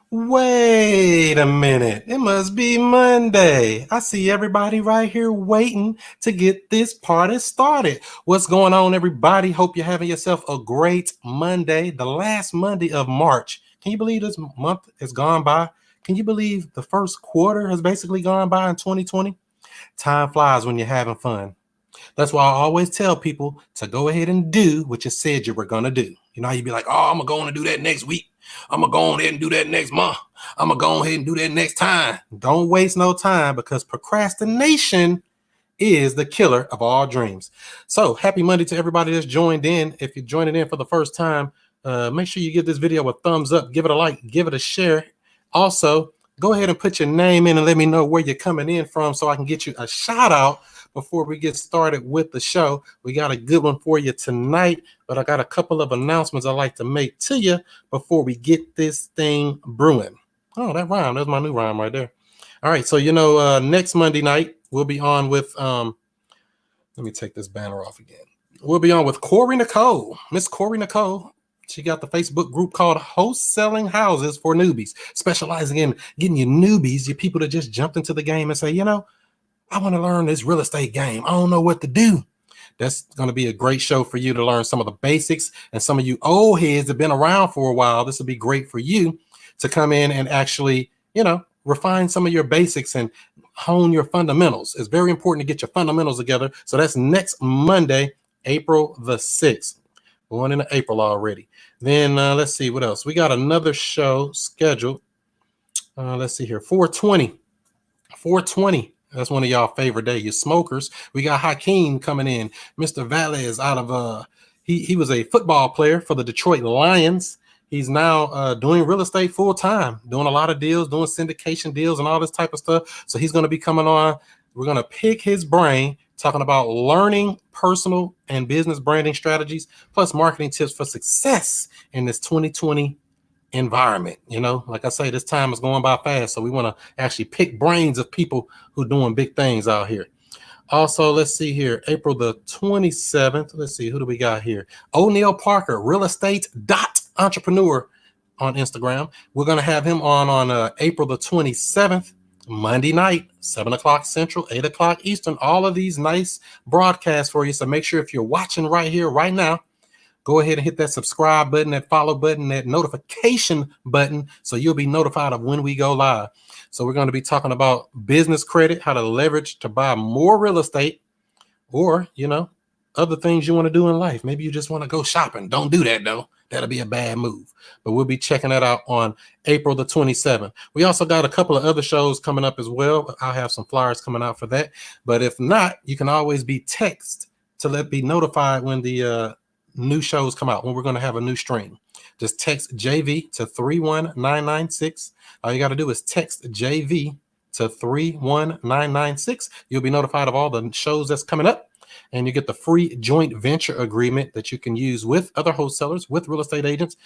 Wait a minute. It must be Monday. I see everybody right here waiting to get this party started. What's going on, everybody? Hope you're having yourself a great Monday, the last Monday of March. Can you believe this month has gone by? Can you believe the first quarter has basically gone by in 2020? Time flies when you're having fun. That's why I always tell people to go ahead and do what you said you were going to do. You know, you'd be like, oh, I'm going to go on and do that next week. I'm going to go on ahead and do that next month. I'm going to go ahead and do that next time. Don't waste no time because procrastination is the killer of all dreams. So happy Monday to everybody that's joined in. If you're joining in for the first time, make sure you give this video a thumbs up, give it a like, give it a share. Also, go ahead and put your name in and let me know where you're coming in from so I can get you a shout out before we get started with the show. We got a good one for you tonight, but I got a couple of announcements I'd like to make to you before we get this thing brewing. Oh, that rhyme. That's my new rhyme right there. All right, so next Monday night we'll be on with let me take this banner off again. We'll be on with Corey Nicole. Miss Corey Nicole. She got the Facebook group called Wholesaling Houses for Newbies, specializing in getting you newbies, you people that just jumped into the game and say, I want to learn this real estate game. I don't know what to do. That's going to be a great show for you to learn some of the basics. And some of you old heads that have been around for a while, this will be great for you to come in and actually, refine some of your basics and hone your fundamentals. It's very important to get your fundamentals together. So that's next Monday, April the 6th. Going into April already. Then let's see what else. We got another show scheduled. Let's see here. 420. 420. That's one of y'all favorite days. You smokers. We got Hakeem coming in. Mr. Valles out of he was a football player for the Detroit Lions. He's now doing real estate full time, doing a lot of deals, doing syndication deals and all this type of stuff. So he's going to be coming on. We're going to pick his brain, talking about learning personal and business branding strategies, plus marketing tips for success in this 2020 environment. Like I say, this time is going by fast. So we want to actually pick brains of people who are doing big things out here. Also, let's see here, April the 27th. Let's see, who do we got here? O'Neal Parker, real estate entrepreneur on Instagram. We're going to have him on April the 27th, Monday night, 7 o'clock Central, 8 o'clock Eastern. All of these nice broadcasts for you. So make sure if you're watching right here, right now, go ahead and hit that subscribe button, that follow button, that notification button, so you'll be notified of when we go live. So we're going to be talking about business credit, how to leverage to buy more real estate, or, other things you want to do in life. Maybe you just want to go shopping. Don't do that, though. That'll be a bad move. But we'll be checking that out on April the 27th. We also got a couple of other shows coming up as well. I'll have some flyers coming out for that. But if not, you can always be texted to be notified when the new shows come out, when we're going to have a new stream. Just text JV to 31996. All you got to do is text JV to 31996. You'll be notified of all the shows that's coming up, and you get the free joint venture agreement that you can use with other wholesalers, with real estate agents,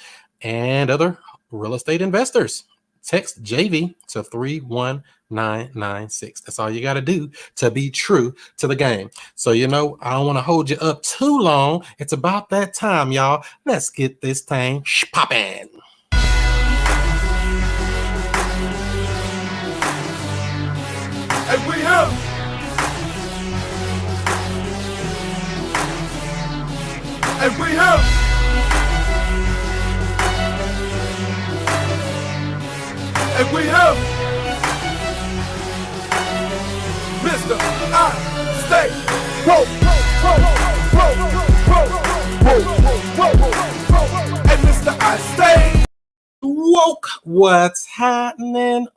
and other real estate investors. Text JV to 31996. That's all you got to do to be true to the game. So, I don't want to hold you up too long. It's about that time, y'all. Let's get this thing popping. And we have Mr. I Stay Woke. And Mr. I Stay Woke. What's happening?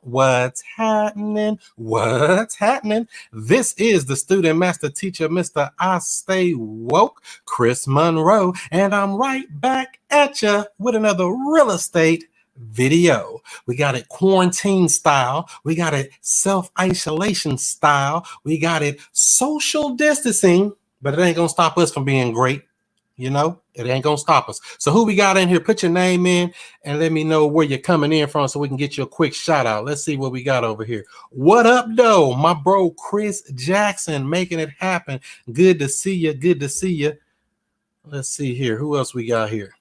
This is the student master teacher, Mr. I Stay Woke, Chris Monroe, and I'm right back at you with another real estate video. We got it quarantine style. We got it self-isolation style. We got it social distancing, but it ain't gonna stop us from being great. It ain't gonna stop us. So who we got in here? Put your name in and let me know where you're coming in from so we can get you a quick shout out. Let's see what we got over here. What up, though? My bro Chris Jackson making it happen. Good to see you. Let's see here. Who else we got here?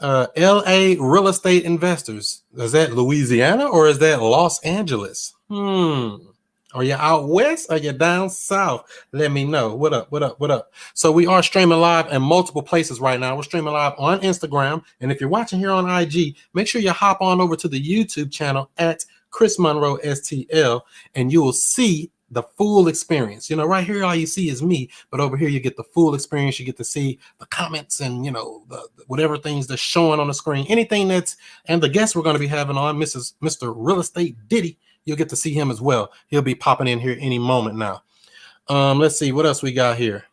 LA real estate investors. Is that Louisiana or is that Los Angeles? Are you out west? Are you down south? Let me know. What up? What up? What up? So we are streaming live in multiple places right now. We're streaming live on Instagram. And if you're watching here on IG, make sure you hop on over to the YouTube channel at Chris Monroe STL, and you will see the full experience. You know, right here, all you see is me, but over here, you get the full experience. You get to see the comments and, you know, the whatever things that's showing on the screen, anything that's, and the guests we're going to be having on, Mr. Real Estate Diddy. You'll get to see him as well. He'll be popping in here any moment now. Let's see what else we got here.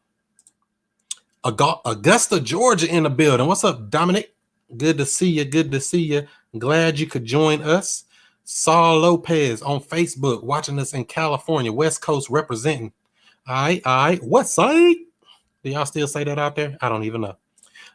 Augusta, Georgia in the building. What's up, Dominic? Good to see you. Good to see you. Glad you could join us. Saul Lopez on Facebook, watching us in California, West Coast representing. All right. What side? Do y'all still say that out there? I don't even know.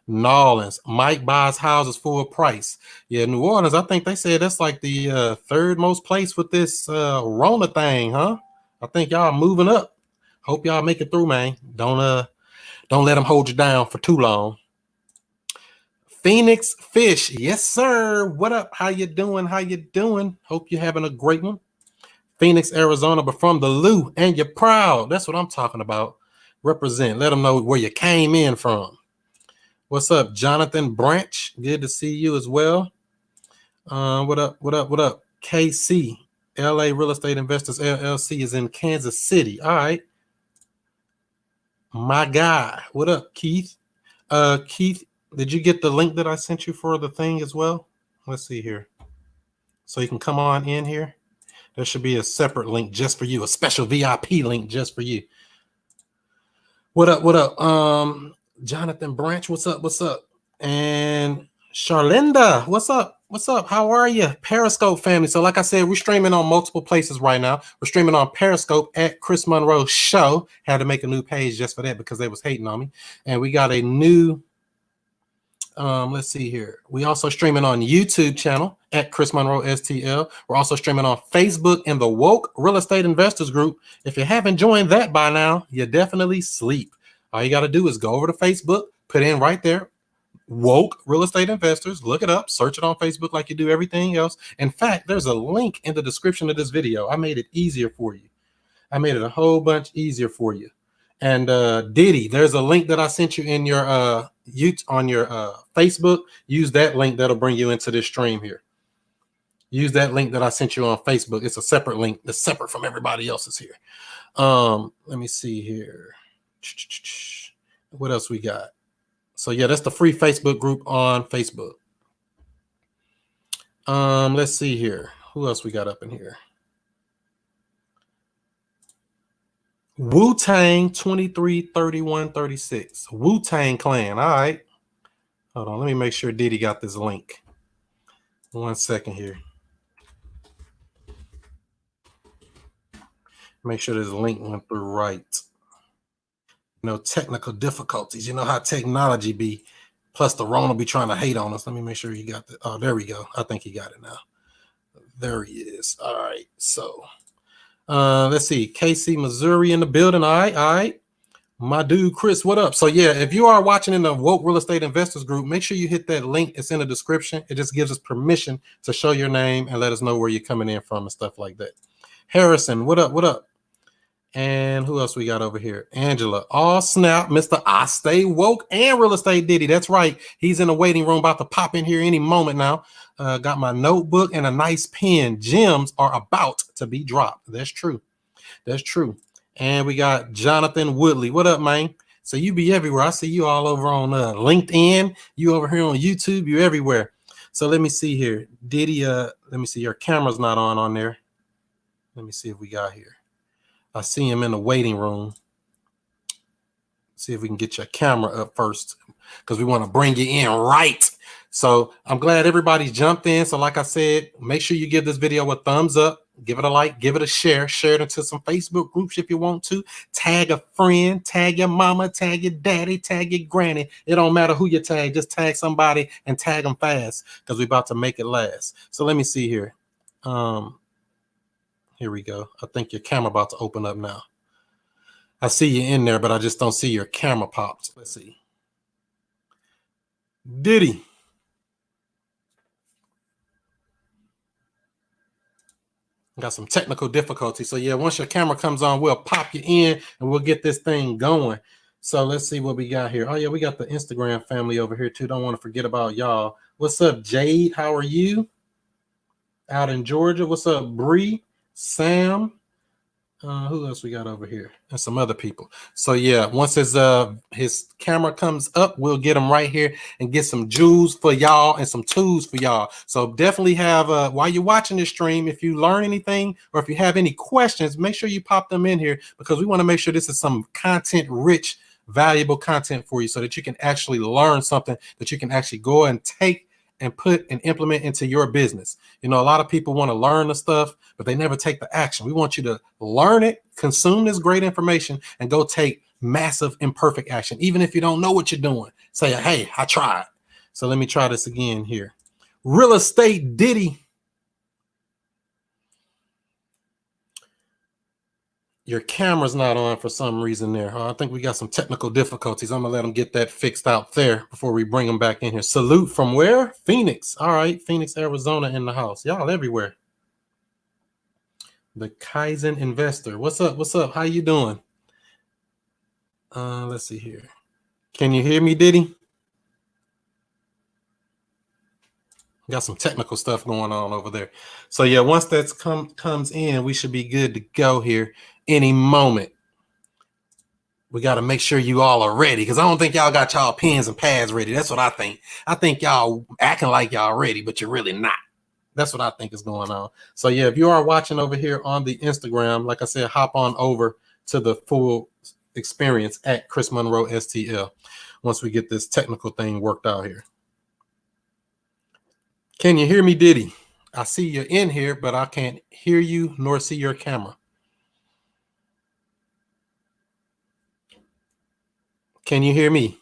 Nolans, Mike buys houses full price. Yeah, New Orleans, I think they said that's like the third most place with this Rona thing, huh? I think y'all moving up. Hope y'all make it through, man. Don't let them hold you down for too long. Phoenix Fish, yes, sir. What up? How you doing? How you doing? Hope you're having a great one. Phoenix, Arizona, but from the Lou, and you're proud. That's what I'm talking about. Represent. Let them know where you came in from. What's up, Jonathan Branch? Good to see you as well. What up? What up? What up? KC, LA Real Estate Investors LLC is in Kansas City. All right. My guy. What up, Keith? Keith, did you get the link that I sent you for the thing as well? Let's see here. So you can come on in here. There should be a separate link just for you, a special VIP link just for you. What up? What up? Jonathan Branch, what's up? What's up? And Charlinda, what's up? What's up? How are you? Periscope family. So like I said, we're streaming on multiple places right now. We're streaming on Periscope at Chris Monroe Show. Had to make a new page just for that because they was hating on me. And we got a new, let's see here. We also streaming on YouTube channel at Chris Monroe STL. We're also streaming on Facebook in the Woke Real Estate Investors Group. If you haven't joined that by now, you definitely sleep. All you got to do is go over to Facebook, put in right there, Woke Real Estate Investors, look it up, search it on Facebook like you do everything else. In fact, there's a link in the description of this video. I made it easier for you. I made it a whole bunch easier for you. And Diddy, there's a link that I sent you in your on your Facebook. Use that link. That'll bring you into this stream here. Use that link that I sent you on Facebook. It's a separate link that's separate from everybody else's here. Let me see here. What else we got? So yeah, that's the free Facebook group on Facebook. Let's see here. Who else we got up in here? Wu-Tang 233136. Wu-Tang Clan. All right. Hold on. Let me make sure Diddy got this link. 1 second here. Make sure this link went through right. Technical difficulties. You know how technology be. Plus the Rona be trying to hate on us. Let me make sure he got the. Oh, there we go. I think he got it now. There he is. All right. So let's see. KC, Missouri in the building. All right. My dude, Chris, what up? So yeah, if you are watching in the Woke Real Estate Investors Group, make sure you hit that link. It's in the description. It just gives us permission to show your name and let us know where you're coming in from and stuff like that. Harrison, what up? What up? And who else we got over here? Angela. Oh, snap. Mr. I Stay Woke and Real Estate Diddy. That's right. He's in the waiting room, about to pop in here any moment now. Got my notebook and a nice pen. Gems are about to be dropped. That's true. That's true. And we got Jonathan Woodley. What up, man? So you be everywhere. I see you all over on LinkedIn. You over here on YouTube. You everywhere. So let me see here. Diddy, let me see. Your camera's not on there. Let me see if we got here. I see him in the waiting room. See if we can get your camera up first because we want to bring you in right. So I'm glad everybody's jumped in. So like I said, make sure you give this video a thumbs up, give it a like, give it a share it into some Facebook groups if you want to. Tag a friend, tag your mama, tag your daddy, tag your granny. It don't matter who you tag. Just tag somebody and tag them fast because we're about to make it last. So let me see here. Here we go. I think your camera about to open up now. I see you in there, but I just don't see your camera pops. Let's see. Diddy. Got some technical difficulty. So yeah, once your camera comes on, we'll pop you in and we'll get this thing going. So let's see what we got here. Oh yeah, we got the Instagram family over here too. Don't want to forget about y'all. What's up, Jade? How are you? Out in Georgia. What's up, Bree? Sam? Who else we got over here? And some other people. So yeah, once his camera comes up, we'll get him right here and get some jewels for y'all and some tools for y'all. So definitely have while you're watching this stream, if you learn anything or if you have any questions, make sure you pop them in here because we want to make sure this is some content rich, valuable content for you so that you can actually learn something that you can actually go and take and put and implement into your business. You know, a lot of people want to learn the stuff, but they never take the action. We want you to learn it, consume this great information, and go take massive imperfect action. Even if you don't know what you're doing, say, hey, I tried. So let me try this again here. Real estate Diddy. Your camera's not on for some reason there. I think we got some technical difficulties. I'm going to let them get that fixed out there before we bring them back in here. Salute from where? Phoenix. All right. Phoenix, Arizona in the house. Y'all everywhere. The Kaizen Investor. What's up? What's up? How you doing? Let's see here. Can you hear me, Diddy? Got some technical stuff going on over there. So yeah, once that comes in, we should be good to go here any moment. We got to make sure you all are ready because I don't think y'all got y'all pens and pads ready. That's what I think. I think y'all acting like y'all ready, but you're really not. That's what I think is going on. So yeah, if you are watching over here on the Instagram, like I said, hop on over to the full experience at Chris Monroe STL once we get this technical thing worked out here. Can you hear me, Diddy? I see you're in here, but I can't hear you nor see your camera. Can you hear me?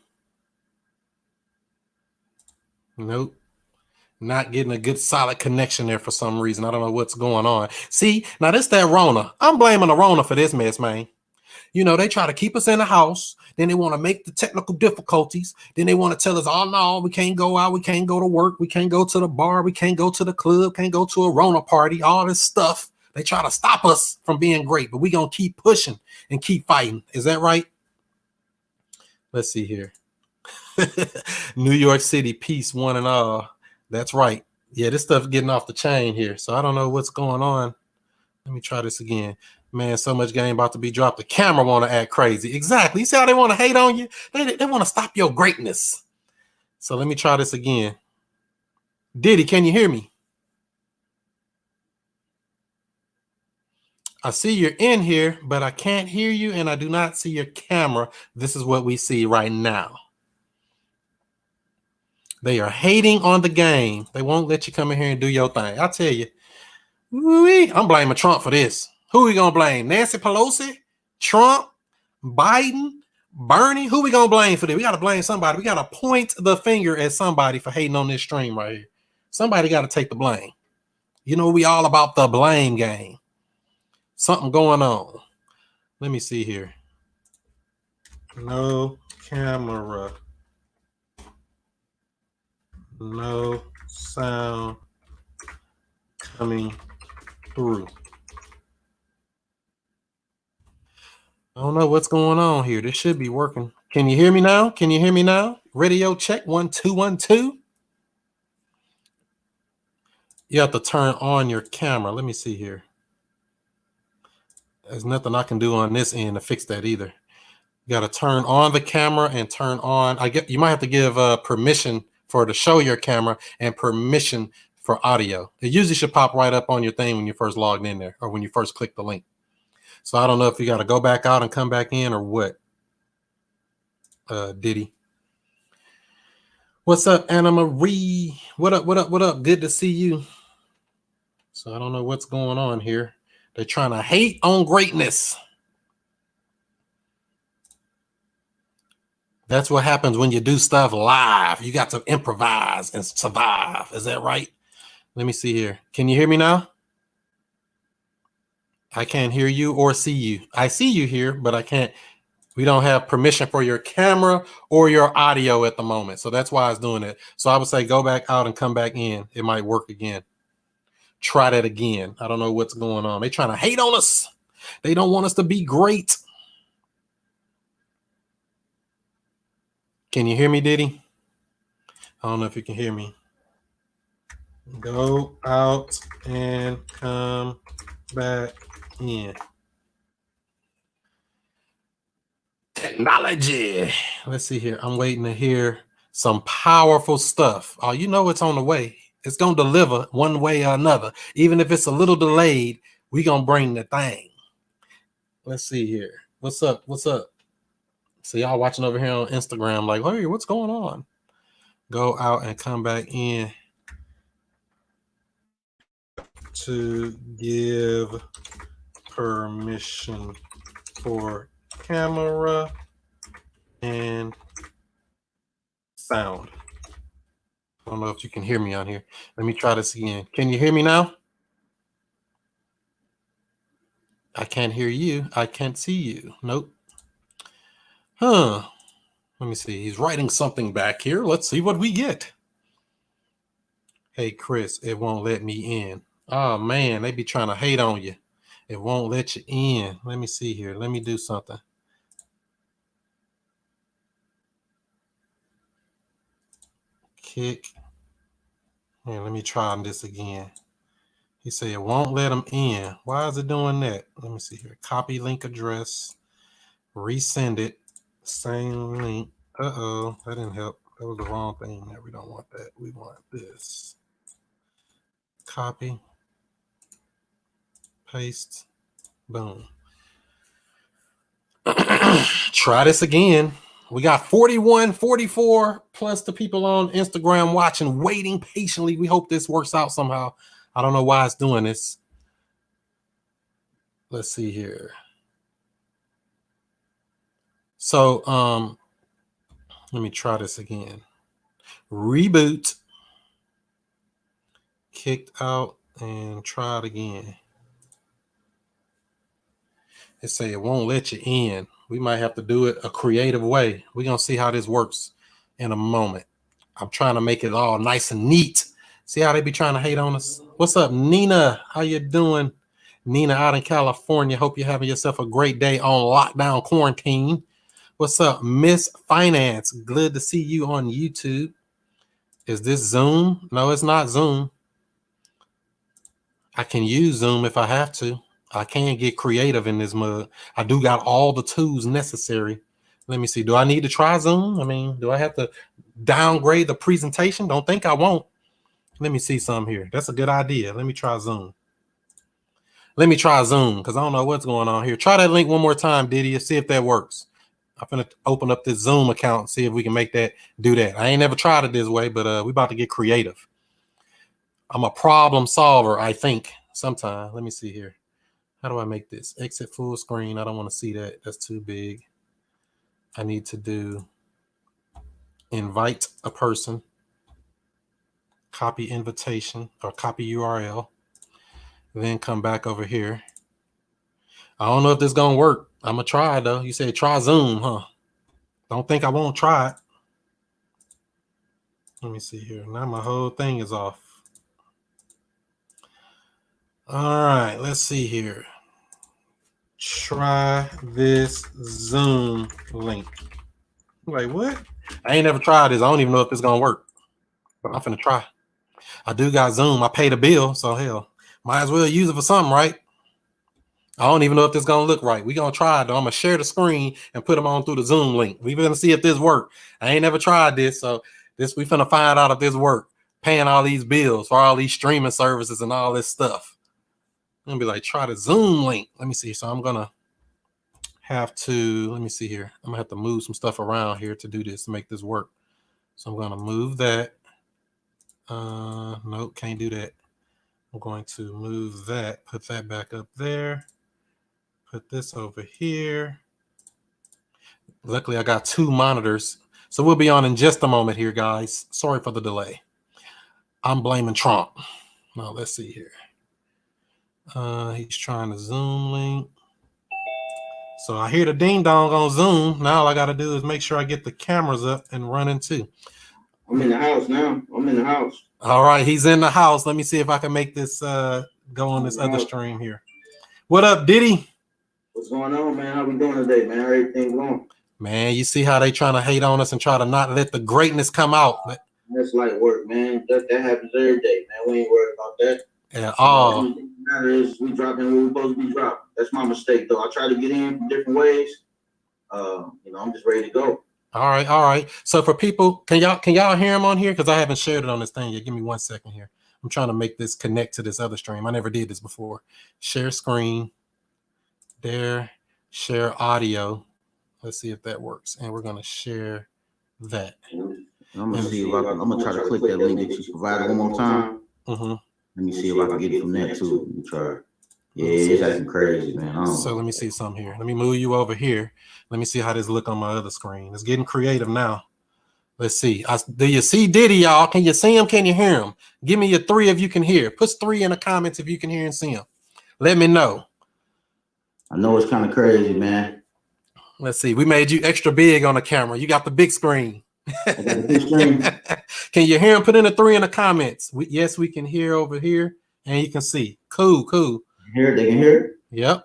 Nope. Not getting a good solid connection there for some reason. I don't know what's going on. See, now this that Rona. I'm blaming the Rona for this mess, man. You know, they try to keep us in the house. Then they want to make the technical difficulties. Then they want to tell us, oh, no, we can't go out. We can't go to work. We can't go to the bar. We can't go to the club. Can't go to a Rona party. All this stuff. They try to stop us from being great, but we're going to keep pushing and keep fighting. Is that right? Let's see here. New York City, peace, one and all. That's right. Yeah, this stuff getting off the chain here. So I don't know what's going on. Let me try this again. Man, so much game about to be dropped. The camera want to act crazy. Exactly. You see how they want to hate on you? They want to stop your greatness. So let me try this again. Diddy, can you hear me? I see you're in here, but I can't hear you and I do not see your camera. This is what we see right now. They are hating on the game. They won't let you come in here and do your thing. I'll tell you. I'm blaming Trump for this. Who are we going to blame? Nancy Pelosi? Trump? Biden? Bernie? Who are we going to blame for this? We got to blame somebody. We got to point the finger at somebody for hating on this stream right here. Somebody got to take the blame. You know, we all about the blame game. Something going on. Let me see here. No camera. No sound coming through. I don't know what's going on here. This should be working. Can you hear me now? Can you hear me now? Radio check 1 2 1 2. You have to turn on your camera. Let me see here. There's nothing I can do on this end to fix that either. You got to turn on the camera and turn on. You might have to give permission for to show your camera and permission for audio. It usually should pop right up on your thing when you first logged in there or when you first click the link. So I don't know if you got to go back out and come back in or what. Diddy. What's up, Anna Marie? What up? What up? What up? Good to see you. So I don't know what's going on here. They're trying to hate on greatness. That's what happens when you do stuff live. You got to improvise and survive. Is that right? Let me see here. Can you hear me now? I can't hear you or see you. I see you here, but I can't. We don't have permission for your camera or your audio at the moment. So that's why I was doing it. So I would say go back out and come back in. It might work again. try that again. I don't know what's going on. They trying to hate on us. They don't want us to be great. Can you hear me, Diddy? I don't know if you can hear me. Go out and come back in. Technology. Let's see here. I'm waiting to hear some powerful stuff. Oh, you know it's on the way. It's going to deliver one way or another. Even if it's a little delayed, we going to bring the thing. Let's see here. What's up? What's up? So y'all watching over here on Instagram like, hey, what's going on? Go out and come back in to give permission for camera and sound. I don't know if you can hear me on here. Let me try this again. Can you hear me now? I can't hear you. I can't see you. Nope. Huh. Let me see. He's writing something back here. Let's see what we get. Hey, Chris, it won't let me in. Oh, man, they be trying to hate on you. It won't let you in. Let me see here. Let me do something. Kick. Yeah, let me try this again. He said it won't let him in. Why is it doing that? Let me see here. Copy link address. Resend it. Same link. Uh-oh, that didn't help. That was the wrong thing. We don't want that. We want this. Copy. Paste. Boom. Try this again. We got 41, 44 plus the people on Instagram watching, waiting patiently. We hope this works out somehow. I don't know why it's doing this. Let's see here. So, let me try this again. Reboot. Kicked out and try it again. It say it won't let you in. We might have to do it a creative way. We're going to see how this works in a moment. I'm trying to make it all nice and neat. See how they be trying to hate on us? What's up, Nina? How you doing? Nina out in California. Hope you're having yourself a great day on lockdown quarantine. What's up, Miss Finance? Good to see you on YouTube. Is this Zoom? No, it's not Zoom. I can use Zoom if I have to. I can get creative in this mug. I do got all the tools necessary. Let me see. Do I need to try Zoom? I mean, do I have to downgrade the presentation? Don't think I won't. Let me see some here. That's a good idea. Let me try Zoom. Let me try Zoom because I don't know what's going on here. Try that link one more time, Diddy, and see if that works. I'm going to open up this Zoom account and see if we can make that do that. I ain't never tried it this way, but we about to get creative. I'm a problem solver, I think, sometime. Let me see here. How do I make this? Exit full screen. I don't want to see that. That's too big. I need to do invite a person, copy invitation or copy URL, then come back over here. I don't know if this is going to work. I'm going to try it though. You said try Zoom, huh? Don't think I won't try it. Let me see here. Now my whole thing is off. All right, let's see here. Try this Zoom link. Like what? I ain't never tried this. I don't even know if it's gonna work, but I'm finna try. I do got Zoom. I paid a bill, so hell, might as well use it for something, right? I don't even know if this is gonna look right. We gonna try it though. I'm gonna share the screen and put them on through the Zoom link. We gonna see if this work. I ain't never tried this, so this we finna find out if this work. Paying all these bills for all these streaming services and all this stuff. I'm gonna be like, try the Zoom link. Let me see. So I'm gonna have to, let me see here. I'm gonna have to move some stuff around here to do this, to make this work. So I'm gonna move that. Nope, can't do that. I'm going to move that, put that back up there. Put this over here. Luckily, I got two monitors. So we'll be on in just a moment here, guys. Sorry for the delay. I'm blaming Trump. Now, let's see here. He's trying to Zoom link. So I hear the ding dong on Zoom. Now all I got to do is make sure I get the cameras up and running too. I'm in the house now. I'm in the house. All right, he's in the house. Let me see if I can make this go on this other stream here. What up, Diddy? What's going on, man? How we doing today, man? How everything going? Man, you see how they trying to hate on us and try to not let the greatness come out. That's light work, man. That happens every day, man. We ain't worried about that. At all. The only thing that matters is we dropping what we supposed to be dropping. That's my mistake, though. I try to get in from different ways. I'm just ready to go. All right. So for people, can y'all hear him on here? Because I haven't shared it on this thing yet. Give me 1 second here. I'm trying to make this connect to this other stream. I never did this before. Share screen. There. Share audio. Let's see if that works. And we're gonna share that. I'm gonna see if I'm gonna try to click that link that you provided one more time. Mm-hmm. Let me see if I can get it from that too. Let me try. Yeah, it's acting crazy, man. So let me see something here. Let me move you over here. Let me see how this look on my other screen. It's getting creative now. Let's see. Do you see Diddy, y'all? Can you see him? Can you hear him? Give me your 3 if you can hear. Put 3 in the comments if you can hear and see him. Let me know. I know it's kind of crazy, man. Let's see. We made you extra big on the camera. You got the big screen. I got the big screen. Can you hear him? Put in a 3 in the comments. Yes, we can hear over here, and you can see. Cool. They can hear. Yep.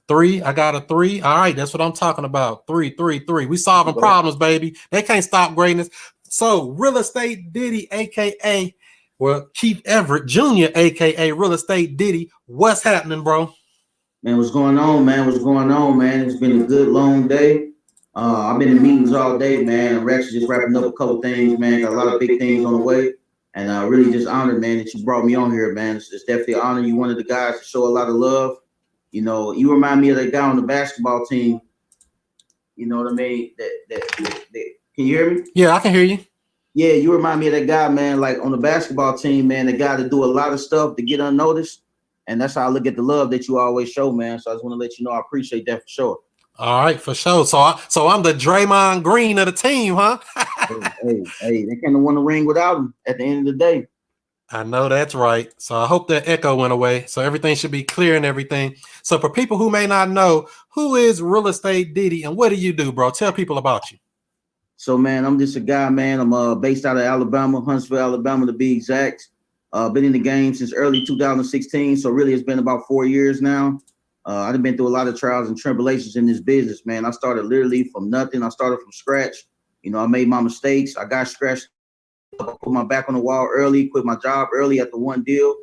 3. I got a 3. All right, that's what I'm talking about. 3. We solving problems, baby. They can't stop greatness. So, Real Estate Diddy, aka Keith Everett Jr., aka Real Estate Diddy. What's happening, bro? Man, what's going on, man? It's been a good long day. I've been in meetings all day, man. Rex just wrapping up a couple things, man. Got a lot of big things on the way. And really just honored, man, that you brought me on here, man. It's definitely an honor. You one of the guys to show a lot of love. You know, you remind me of that guy on the basketball team. You know what I mean? That can you hear me? Yeah, I can hear you. Yeah, you remind me of that guy, man, like on the basketball team, man, the guy to do a lot of stuff to get unnoticed. And that's how I look at the love that you always show, man. So I just want to let you know I appreciate that for sure. All right, for sure. So I'm the Draymond Green of the team, huh? hey, they can't win a ring without him at the end of the day. I know that's right. So I hope that echo went away. So everything should be clear and everything. So for people who may not know, who is Real Estate Diddy and what do you do, bro? Tell people about you. So, man, I'm just a guy, man. I'm based out of Alabama, Huntsville, Alabama, to be exact. Been in the game since early 2016. So really it's been about 4 years now. I've been through a lot of trials and tribulations in this business, man. I started literally from nothing. I started from scratch. You know, I made my mistakes. I got scratched. I put my back on the wall early, quit my job early at the one deal.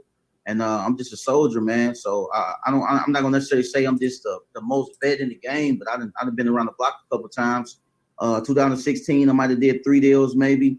And I'm just a soldier, man. So I'm not gonna necessarily say I'm just the most vet in the game, but I've been around the block a couple of times. 2016, I might have did 3 deals, maybe.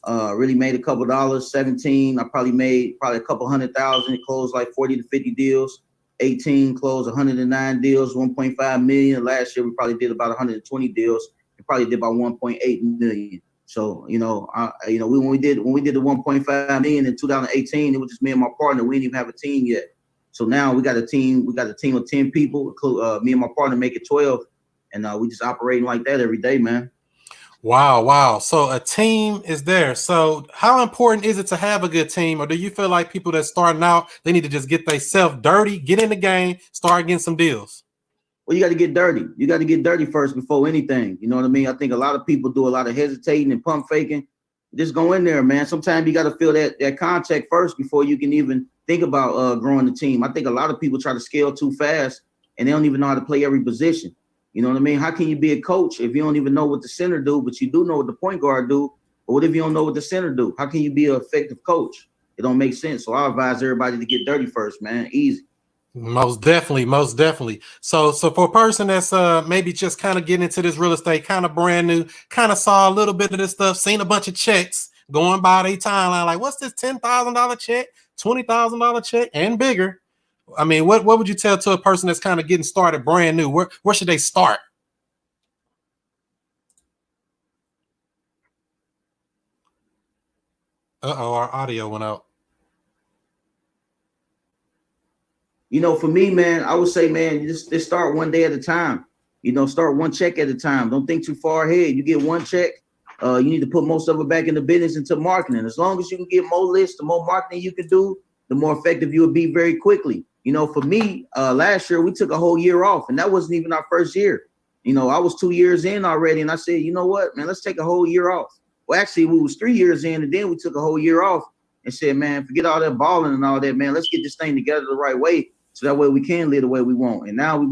Really made a couple dollars. 17, I probably made a couple 100,000. Closed like 40 to 50 deals. 18 closed 109 deals, 1.5 million. Last year we probably did about 120 deals. We probably did about 1.8 million. So when we did the 1.5 million in 2018, it was just me and my partner. We didn't even have a team yet. So now we got a team. We got a team of 10 people. Me and my partner make it 12, and we just operating like that every day, man. Wow. So a team is there. So how important is it to have a good team? Or do you feel like people that's starting out, they need to just get themselves dirty, get in the game, start getting some deals? Well, you got to get dirty. You got to get dirty first before anything. You know what I mean? I think a lot of people do a lot of hesitating and pump faking. Just go in there, man. Sometimes you got to feel that contact first before you can even think about growing the team. I think a lot of people try to scale too fast and they don't even know how to play every position. You know what I mean? How can you be a coach if you don't even know what the center do, but you do know what the point guard do? Or what if you don't know what the center do? How can you be an effective coach? It don't make sense. So I advise everybody to get dirty first, man. Easy. Most definitely. So for a person that's maybe just kind of getting into this real estate, kind of brand new, kind of saw a little bit of this stuff, seen a bunch of checks going by their timeline, like what's this $10,000 check, $20,000 check, and bigger. I mean, what would you tell to a person that's kind of getting started brand new? Where should they start? Our audio went out. You know, for me, man, I would say, man, just start one day at a time. You know, start one check at a time. Don't think too far ahead. You get one check. You need to put most of it back in the business into marketing. As long as you can get more lists, the more marketing you can do, the more effective you will be very quickly. You know, for me, last year, we took a whole year off, and that wasn't even our first year. You know, I was 2 years in already, and I said, you know what, man, let's take a whole year off. Well, actually, we was 3 years in, and then we took a whole year off and said, man, forget all that balling and all that, man. Let's get this thing together the right way, so that way we can live the way we want. And now we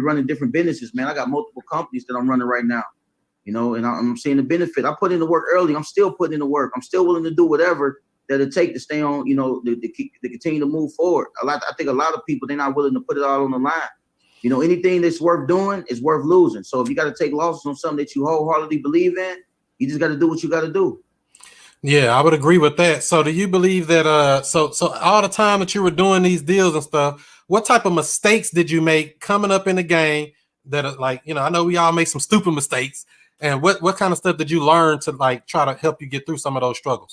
running different businesses, man. I got multiple companies that I'm running right now, and I'm seeing the benefit. I put in the work early. I'm still putting in the work. I'm still willing to do whatever that it take to stay on, to continue to move forward. I think a lot of people, they're not willing to put it all on the line. Anything that's worth doing is worth losing. So if you got to take losses on something that you wholeheartedly believe in, you just got to do what you got to do. Yeah, I would agree with that. So do you believe that so all the time that you were doing these deals and stuff, what type of mistakes did you make coming up in the game that are like, I know we all make some stupid mistakes, and what kind of stuff did you learn to like try to help you get through some of those struggles?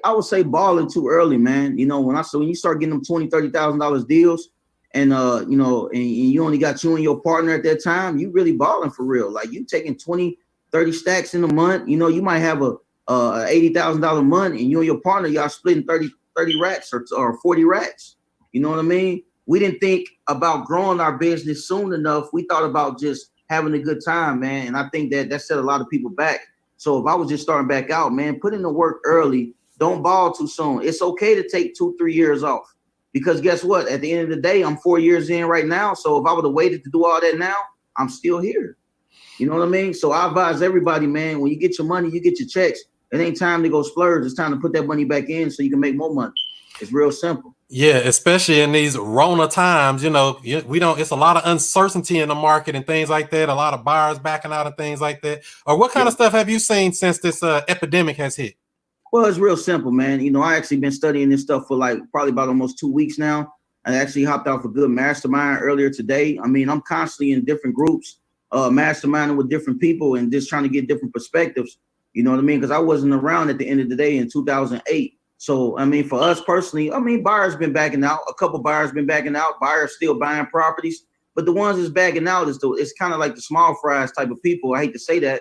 I would say balling too early, man. When you start getting them $20,000-$30,000 deals, and and you only got you and your partner at that time, you really balling for real. Like you taking 20, 30 stacks in a month. You might have a $80,000 month, and you and your partner, y'all splitting 30 racks or 40 racks. You know what I mean? We didn't think about growing our business soon enough. We thought about just having a good time, man. And I think that set a lot of people back. So if I was just starting back out, man, put in the work early. Don't ball too soon. It's okay to take 2-3 years off, because guess what? At the end of the day, I'm 4 years in right now. So if I would have waited to do all that now, I'm still here. You know what I mean? So I advise everybody, man, when you get your money, you get your checks. It ain't time to go splurge. It's time to put that money back in so you can make more money. It's real simple. Yeah, especially in these Rona times, it's a lot of uncertainty in the market and things like that. A lot of buyers backing out and things like that. Or what kind of stuff have you seen since this epidemic has hit? Well, it's real simple, man. I actually been studying this stuff for probably about almost 2 weeks now. I actually hopped off a good mastermind earlier today. I'm constantly in different groups, masterminding with different people and just trying to get different perspectives. You know what I mean? Because I wasn't around at the end of the day in 2008. So, for us personally, buyers been backing out. A couple buyers been backing out. Buyers still buying properties. But the ones that's backing out it's kind of like the small fries type of people. I hate to say that.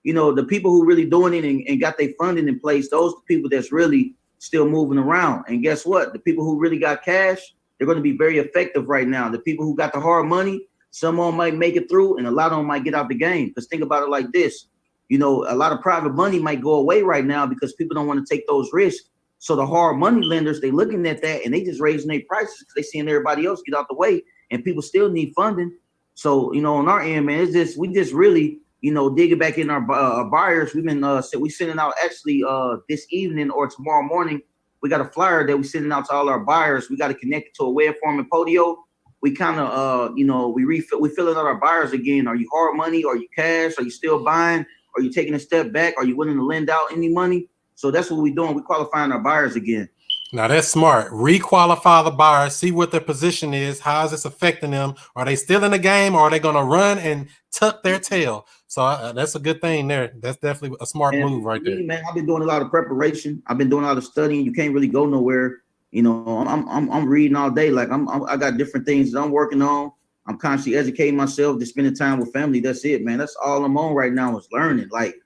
The people who really doing it and got their funding in place, those are the people that's really still moving around. And guess what? The people who really got cash, they're going to be very effective right now. The people who got the hard money, some of them might make it through and a lot of them might get out the game. Because think about it like this. A lot of private money might go away right now because people don't want to take those risks. So the hard money lenders, they looking at that and they just raising their prices because they seeing everybody else get out the way, and people still need funding. So, on our end, man, we just really, digging back in our buyers. We've been we sending out actually this evening or tomorrow morning. We got a flyer that we sending out to all our buyers. We got to connect it to a web form and Podio. We kind of, we filling out our buyers again. Are you hard money? Are you cash? Are you still buying? Are you taking a step back? Are you willing to lend out any money? So that's what we're doing. We're qualifying our buyers again. Now that's smart. Requalify the buyers, see what their position is. How is this affecting them? Are they still in the game, or are they going to run and tuck their tail? So that's a good thing there. That's definitely a smart move right there. Man, I've been doing a lot of preparation. I've been doing a lot of studying. You can't really go nowhere. I'm reading all day. Like I got different things that I'm working on. I'm constantly educating myself, just spending time with family. That's it, man. That's all I'm on right now is learning. Like,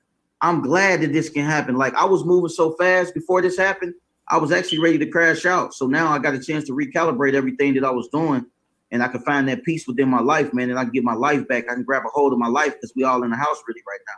I'm glad that this can happen. Like, I was moving so fast before this happened. I was actually ready to crash out. So now I got a chance to recalibrate everything that I was doing, and I can find that peace within my life, man. And I can get my life back. I can grab a hold of my life because we all in the house really right now.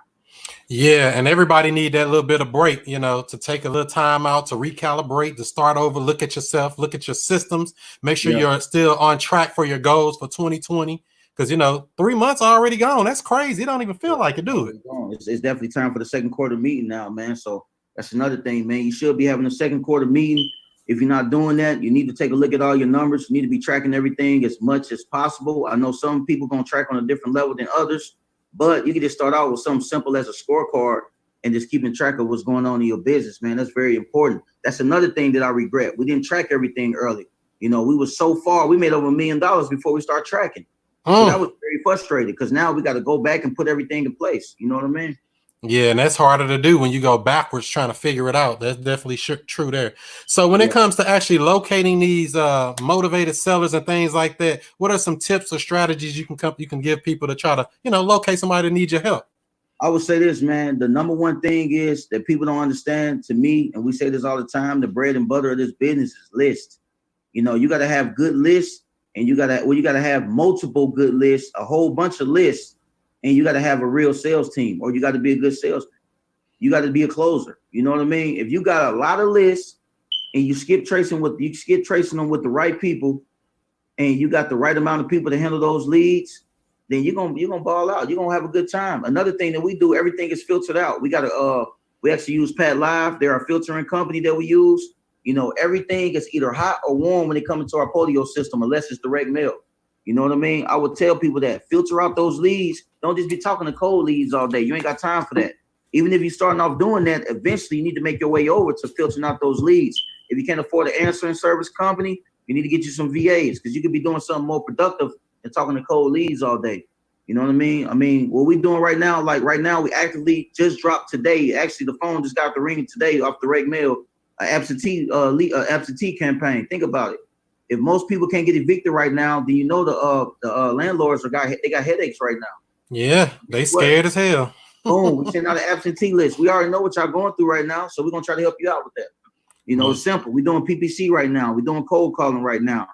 Yeah, and everybody need that little bit of break, to take a little time out, to recalibrate, to start over, look at yourself, look at your systems, make sure you're still on track for your goals for 2020. Because 3 months are already gone. That's crazy. It don't even feel like it, do it? It's definitely time for the second quarter meeting now, man. So that's another thing, man. You should be having a second quarter meeting. If you're not doing that, you need to take a look at all your numbers. You need to be tracking everything as much as possible. I know some people gonna track on a different level than others, but you can just start out with something simple as a scorecard and just keeping track of what's going on in your business, man. That's very important. That's another thing that I regret. We didn't track everything early. We were so far. We made over $1 million before we start tracking. So that was very frustrating because now we got to go back and put everything in place. You know what I mean? Yeah, and that's harder to do when you go backwards trying to figure it out. That's definitely true there. So when it comes to actually locating these motivated sellers and things like that, what are some tips or strategies you can give people to try to locate somebody that needs your help? I would say this, man. The number one thing is that people don't understand, to me, and we say this all the time, the bread and butter of this business is lists. You got to have good lists. And you gotta have multiple good lists, a whole bunch of lists, and you gotta have a real sales team, or you gotta be a good salesman. you got to be a closer. You know what I mean? If you got a lot of lists and you skip tracing them with the right people, and you got the right amount of people to handle those leads, then you're gonna ball out. You're gonna have a good time. Another thing that we do, everything is filtered out. We actually use Pat Live. They're our filtering company that we use. You know, everything is either hot or warm when it comes into our polio system, unless it's direct mail. You know what I mean? I would tell people that filter out those leads. Don't just be talking to cold leads all day. You ain't got time for that. Even if you're starting off doing that, eventually you need to make your way over to filtering out those leads. If you can't afford an answering service company, you need to get you some VAs, because you could be doing something more productive than talking to cold leads all day. You know what I mean? I mean, what we doing right now, like right now, we actively just dropped today. Actually, the phone just got the ring today off direct mail, absentee campaign. Think about it. If most people can't get evicted right now, then you know the landlords got headaches right now. Yeah, they scared as hell. Boom, we send out an absentee list. We already know what y'all going through right now, so we're gonna try to help you out with that. You know, it's simple. We're doing PPC right now. We're doing cold calling right now.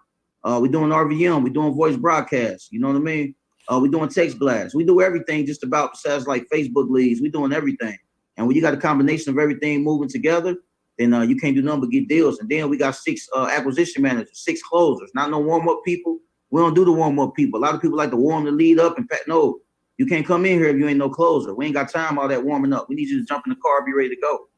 We're doing RVM. We're doing voice broadcasts. You know what I mean? We're doing text blasts. We do everything just about besides like Facebook leads. We're doing everything. And when you got a combination of everything moving together, then you can't do nothing but get deals. And then we got 6 acquisition managers, 6 closers. Not no warm-up people. We don't do the warm-up people. A lot of people like to warm the lead up and no, you can't come in here if you ain't no closer. We ain't got time all that warming up. We need you to jump in the car and be ready to go.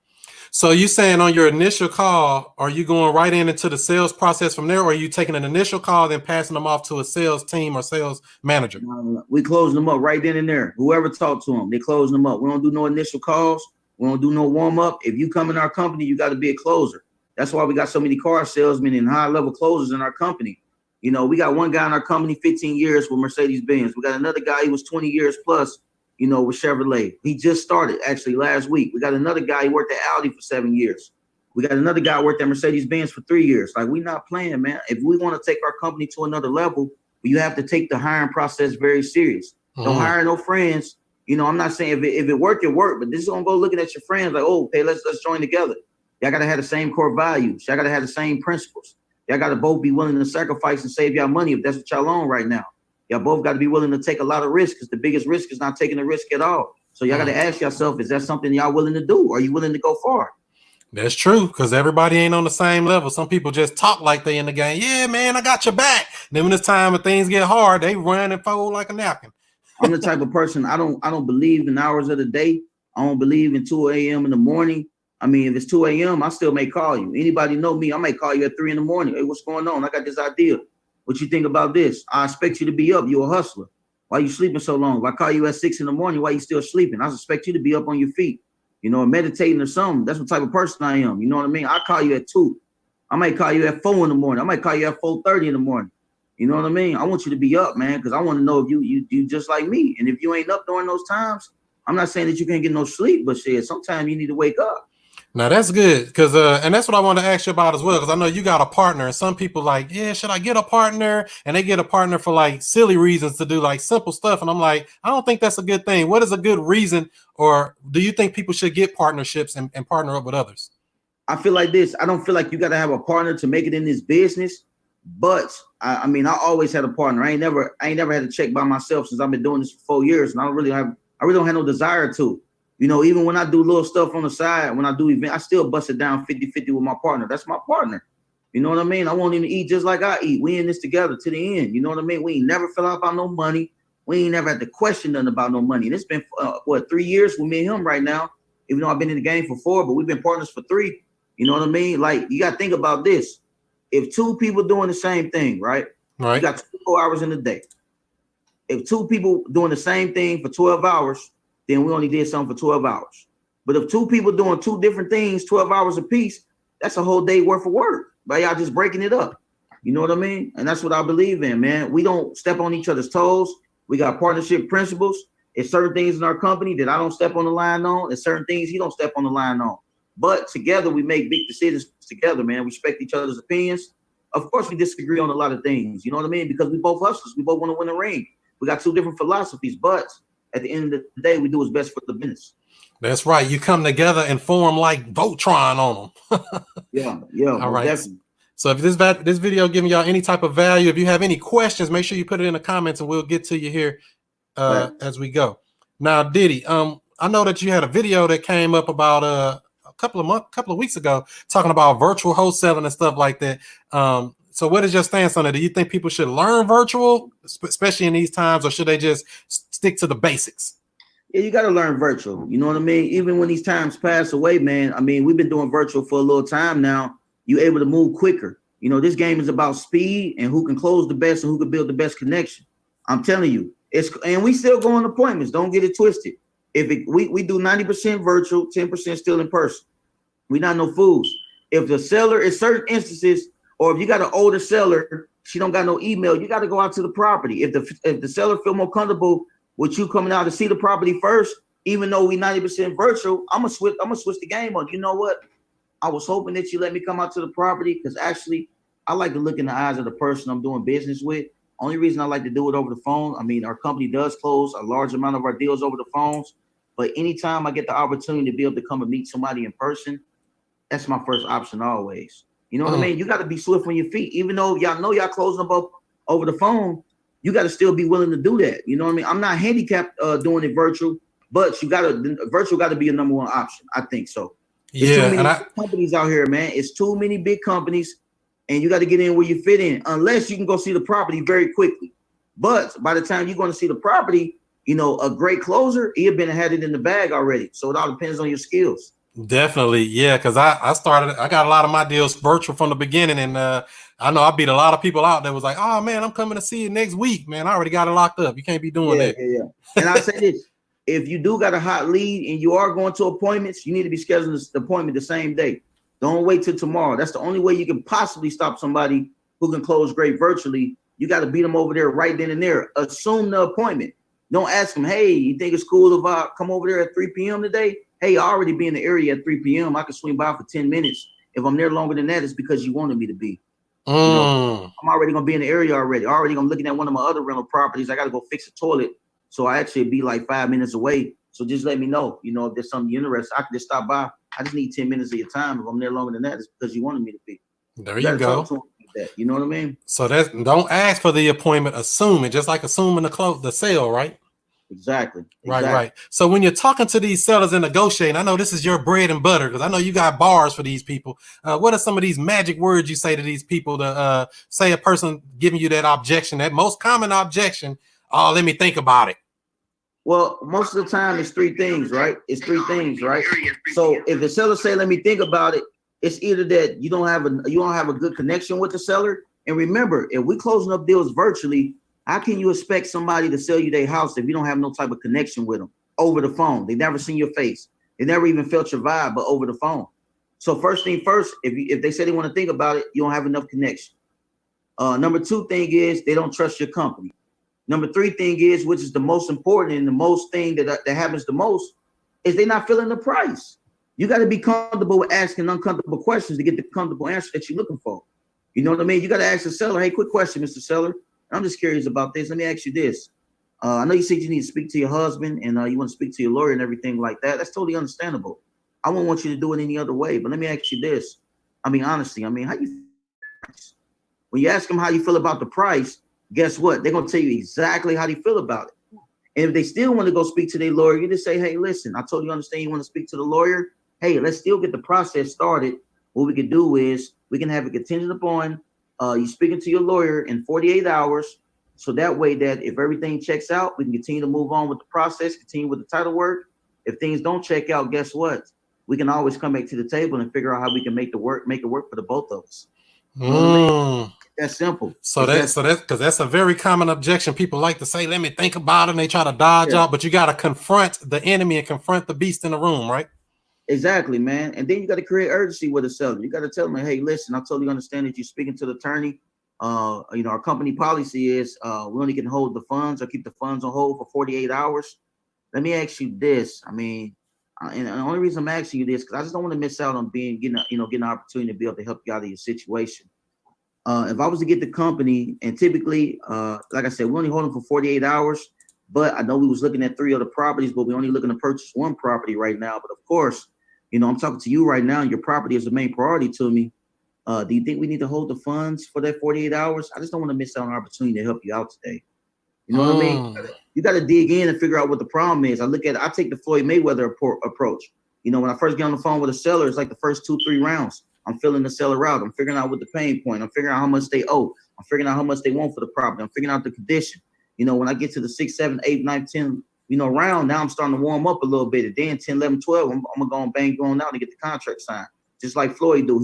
So you saying on your initial call, are you going right into the sales process from there, or are you taking an initial call, then passing them off to a sales team or sales manager? We closing them up right then and there. Whoever talked to them, they closing them up. We don't do no initial calls. We don't do no warm up. If you come in our company, you got to be a closer. That's why we got so many car salesmen and high level closers in our company. You know, we got one guy in our company, 15 years with Mercedes-Benz. We got another guy, he was 20 years plus, you know, with Chevrolet. He just started actually last week. We got another guy, he worked at Audi for 7 years. We got another guy who worked at Mercedes-Benz for 3 years. Like, we not playing, man. If we want to take our company to another level, you have to take the hiring process very serious. Don't hire no friends. You know, I'm not saying if it work, it work, but this is gonna go looking at your friends like, oh, okay, let's join together. Y'all gotta have the same core values. Y'all gotta have the same principles. Y'all gotta both be willing to sacrifice and save y'all money if that's what y'all on right now. Y'all both got to be willing to take a lot of risk, because the biggest risk is not taking a risk at all. So y'all got to ask yourself, is that something y'all willing to do? Are you willing to go far? That's true, because everybody ain't on the same level. Some people just talk like they in the game. Yeah, man, I got your back. And then when it's time and things get hard, they run and fold like a napkin. I'm the type of person, I don't believe in hours of the day. I don't believe in 2 a.m. in the morning. I mean, if it's 2 a.m., I still may call you. Anybody know me, I may call you at 3 in the morning. Hey, what's going on? I got this idea. What you think about this? I expect you to be up. You're a hustler. Why you sleeping so long? If I call you at 6 in the morning, why you still sleeping? I expect you to be up on your feet, you know, meditating or something. That's what type of person I am. You know what I mean? I call you at 2. I might call you at 4 in the morning. I might call you at 4:30 in the morning. You know what I mean? I want you to be up, man, because I want to know if you just like me. And if you ain't up during those times, I'm not saying that you can't get no sleep, but shit, sometimes you need to wake up. Now that's good, because and that's what I want to ask you about as well, because I know you got a partner, and some people like, yeah, should I get a partner? And they get a partner for like silly reasons to do like simple stuff, and I'm like, I don't think that's a good thing. What is a good reason, or do you think people should get partnerships and partner up with others? I feel like this. I don't feel like you got to have a partner to make it in this business, but I mean, I always had a partner. I ain't never had to check by myself since I've been doing this for 4 years, and I really don't have no desire to. You know, even when I do little stuff on the side, when I do event, I still bust it down 50-50 with my partner. That's my partner. You know what I mean? I won't even eat just like I eat. We in this together to the end. You know what I mean? We ain't never fell out about no money. We ain't never had to question nothing about no money. And it's been, 3 years with me and him right now, even though I've been in the game for 4, but we've been partners for 3. You know what I mean? Like, you got to think about this. If 2 people doing the same thing, right? You got 24 hours in a day. If 2 people doing the same thing for 12 hours, then we only did something for 12 hours. But if 2 people doing 2 different things, 12 hours apiece, that's a whole day worth of work. By y'all just breaking it up. You know what I mean? And that's what I believe in, man. We don't step on each other's toes. We got partnership principles. There's certain things in our company that I don't step on the line on. There's certain things he don't step on the line on. But together we make big decisions together, man. We respect each other's opinions. Of course, we disagree on a lot of things. You know what I mean? Because we both hustlers. We both want to win a ring. We got 2 different philosophies, but at the end of the day, we do what's best for the business. That's right. You come together and form like Voltron on them. yeah. All right. Definitely. So if this video giving y'all any type of value, if you have any questions, make sure you put it in the comments and we'll get to you here as we go. Now, Diddy, I know that you had a video that came up about a couple of weeks ago talking about virtual wholesaling and stuff like that. So what is your stance on it? Do you think people should learn virtual, especially in these times, or should they just stick to the basics? Yeah, you got to learn virtual. You know what I mean? Even when these times pass away, man. I mean, we've been doing virtual for a little time now. You're able to move quicker. You know, this game is about speed and who can close the best and who can build the best connection. I'm telling you, and we still go on appointments. Don't get it twisted. We do 90% virtual, 10% still in person. We're not no fools. If the seller is certain instances, or if you got an older seller, she don't got no email, you got to go out to the property. If the seller feel more comfortable with you coming out to see the property first, even though we 90% virtual, I'm gonna switch the game on. You know what? I was hoping that you let me come out to the property because actually I like to look in the eyes of the person I'm doing business with. Only reason I like to do it over the phone, I mean, our company does close a large amount of our deals over the phones, but anytime I get the opportunity to be able to come and meet somebody in person, that's my first option always. You know what I mean? You got to be swift on your feet. Even though y'all know y'all closing them up over the phone, you got to still be willing to do that. You know what I mean? I'm not handicapped doing it virtual, but virtual got to be a number one option. I think so. There's too many companies out here, man. It's too many big companies, and you got to get in where you fit in, unless you can go see the property very quickly. But by the time you're going to see the property, you know, a great closer, he had had it in the bag already. So it all depends on your skills. Definitely, yeah. Because I got a lot of my deals virtual from the beginning, and I know I beat a lot of people out that was like, "Oh man, I'm coming to see you next week, man. I already got it locked up. You can't be doing that." Yeah. And I say this: if you do got a hot lead and you are going to appointments, you need to be scheduling the appointment the same day. Don't wait till tomorrow. That's the only way you can possibly stop somebody who can close great virtually. You got to beat them over there right then and there. Assume the appointment. Don't ask them, "Hey, you think it's cool if I come over there at 3 p.m. today?" Hey, I already be in the area at 3 p.m. I can swing by for 10 minutes. If I'm there longer than that, it's because you wanted me to be. You know, I'm already going to be in the area already. I'm looking at one of my other rental properties. I got to go fix a toilet. So I actually be like 5 minutes away. So just let me know, you know, if there's something you're interested, I can just stop by. I just need 10 minutes of your time. If I'm there longer than that, it's because you wanted me to be. There you go. That, you know what I mean? So don't ask for the appointment. Assume it, just like assuming the sale, right? Exactly. Right. So when you're talking to these sellers and negotiating, I know this is your bread and butter because I know you got bars for these people. What are some of these magic words you say to these people to say a person giving you that objection, that most common objection? Oh, let me think about it. Well, most of the time it's three things, right? So if the seller say, "Let me think about it," it's either that you don't have a good connection with the seller. And remember, if we closing up deals virtually, how can you expect somebody to sell you their house if you don't have no type of connection with them over the phone? They never seen your face. They never even felt your vibe, but over the phone. So first thing first, if they say they want to think about it, you don't have enough connection. Number two thing is they don't trust your company. Number three thing is, which is the most important and the most thing that happens the most, is they not feeling the price. You got to be comfortable with asking uncomfortable questions to get the comfortable answer that you're looking for. You know what I mean? You got to ask the seller, "Hey, quick question, Mr. Seller. I'm just curious about this. Let me ask you this. I know you said you need to speak to your husband and you want to speak to your lawyer and everything like that. That's totally understandable. I won't want you to do it any other way. But let me ask you this. I mean, honestly, how you when you ask them how you feel about the price, guess what? They're going to tell you exactly how they feel about it. And if they still want to go speak to their lawyer, you just say, "Hey, listen, I totally understand you want to speak to the lawyer. Hey, let's still get the process started. What we can do is we can have it contingent upon you speaking to your lawyer in 48 hours. So that way that if everything checks out, we can continue to move on with the process, continue with the title work. If things don't check out, guess what? We can always come back to the table and figure out how we can make it work for the both of us." You know what I mean? That's simple. So that's because that's a very common objection. People like to say, "Let me think about it," and they try to dodge out, but you got to confront the enemy and confront the beast in the room, right? Exactly, man. And then you got to create urgency with a seller. You got to tell them, "Hey, listen, I totally understand that you're speaking to the attorney. You know, our company policy is we only can hold the funds or keep the funds on hold for 48 hours. Let me ask you this. I mean, and the only reason I'm asking you this because I just don't want to miss out on getting an opportunity to be able to help you out of your situation. If I was to get the company, and typically, like I said, we only hold them for 48 hours. But I know we was looking at 3 other properties, but we're only looking to purchase 1 property right now. But of course, you know, I'm talking to you right now, and your property is the main priority to me. Do you think we need to hold the funds for that 48 hours? I just don't want to miss out on an opportunity to help you out today. You know what I mean? you got to dig in and figure out what the problem is. I take the Floyd Mayweather approach. You know, when I first get on the phone with a seller, it's like the first 2-3 rounds. I'm filling the seller out. I'm figuring out what the pain point. I'm figuring out how much they owe. I'm figuring out how much they want for the property. I'm figuring out the condition. You know, when I get to the 6, 7, 8, 9, 10, round, now I'm starting to warm up a little bit. And then 10, 11, 12, I'm going to go and bang going out and get the contract signed. Just like Floyd do.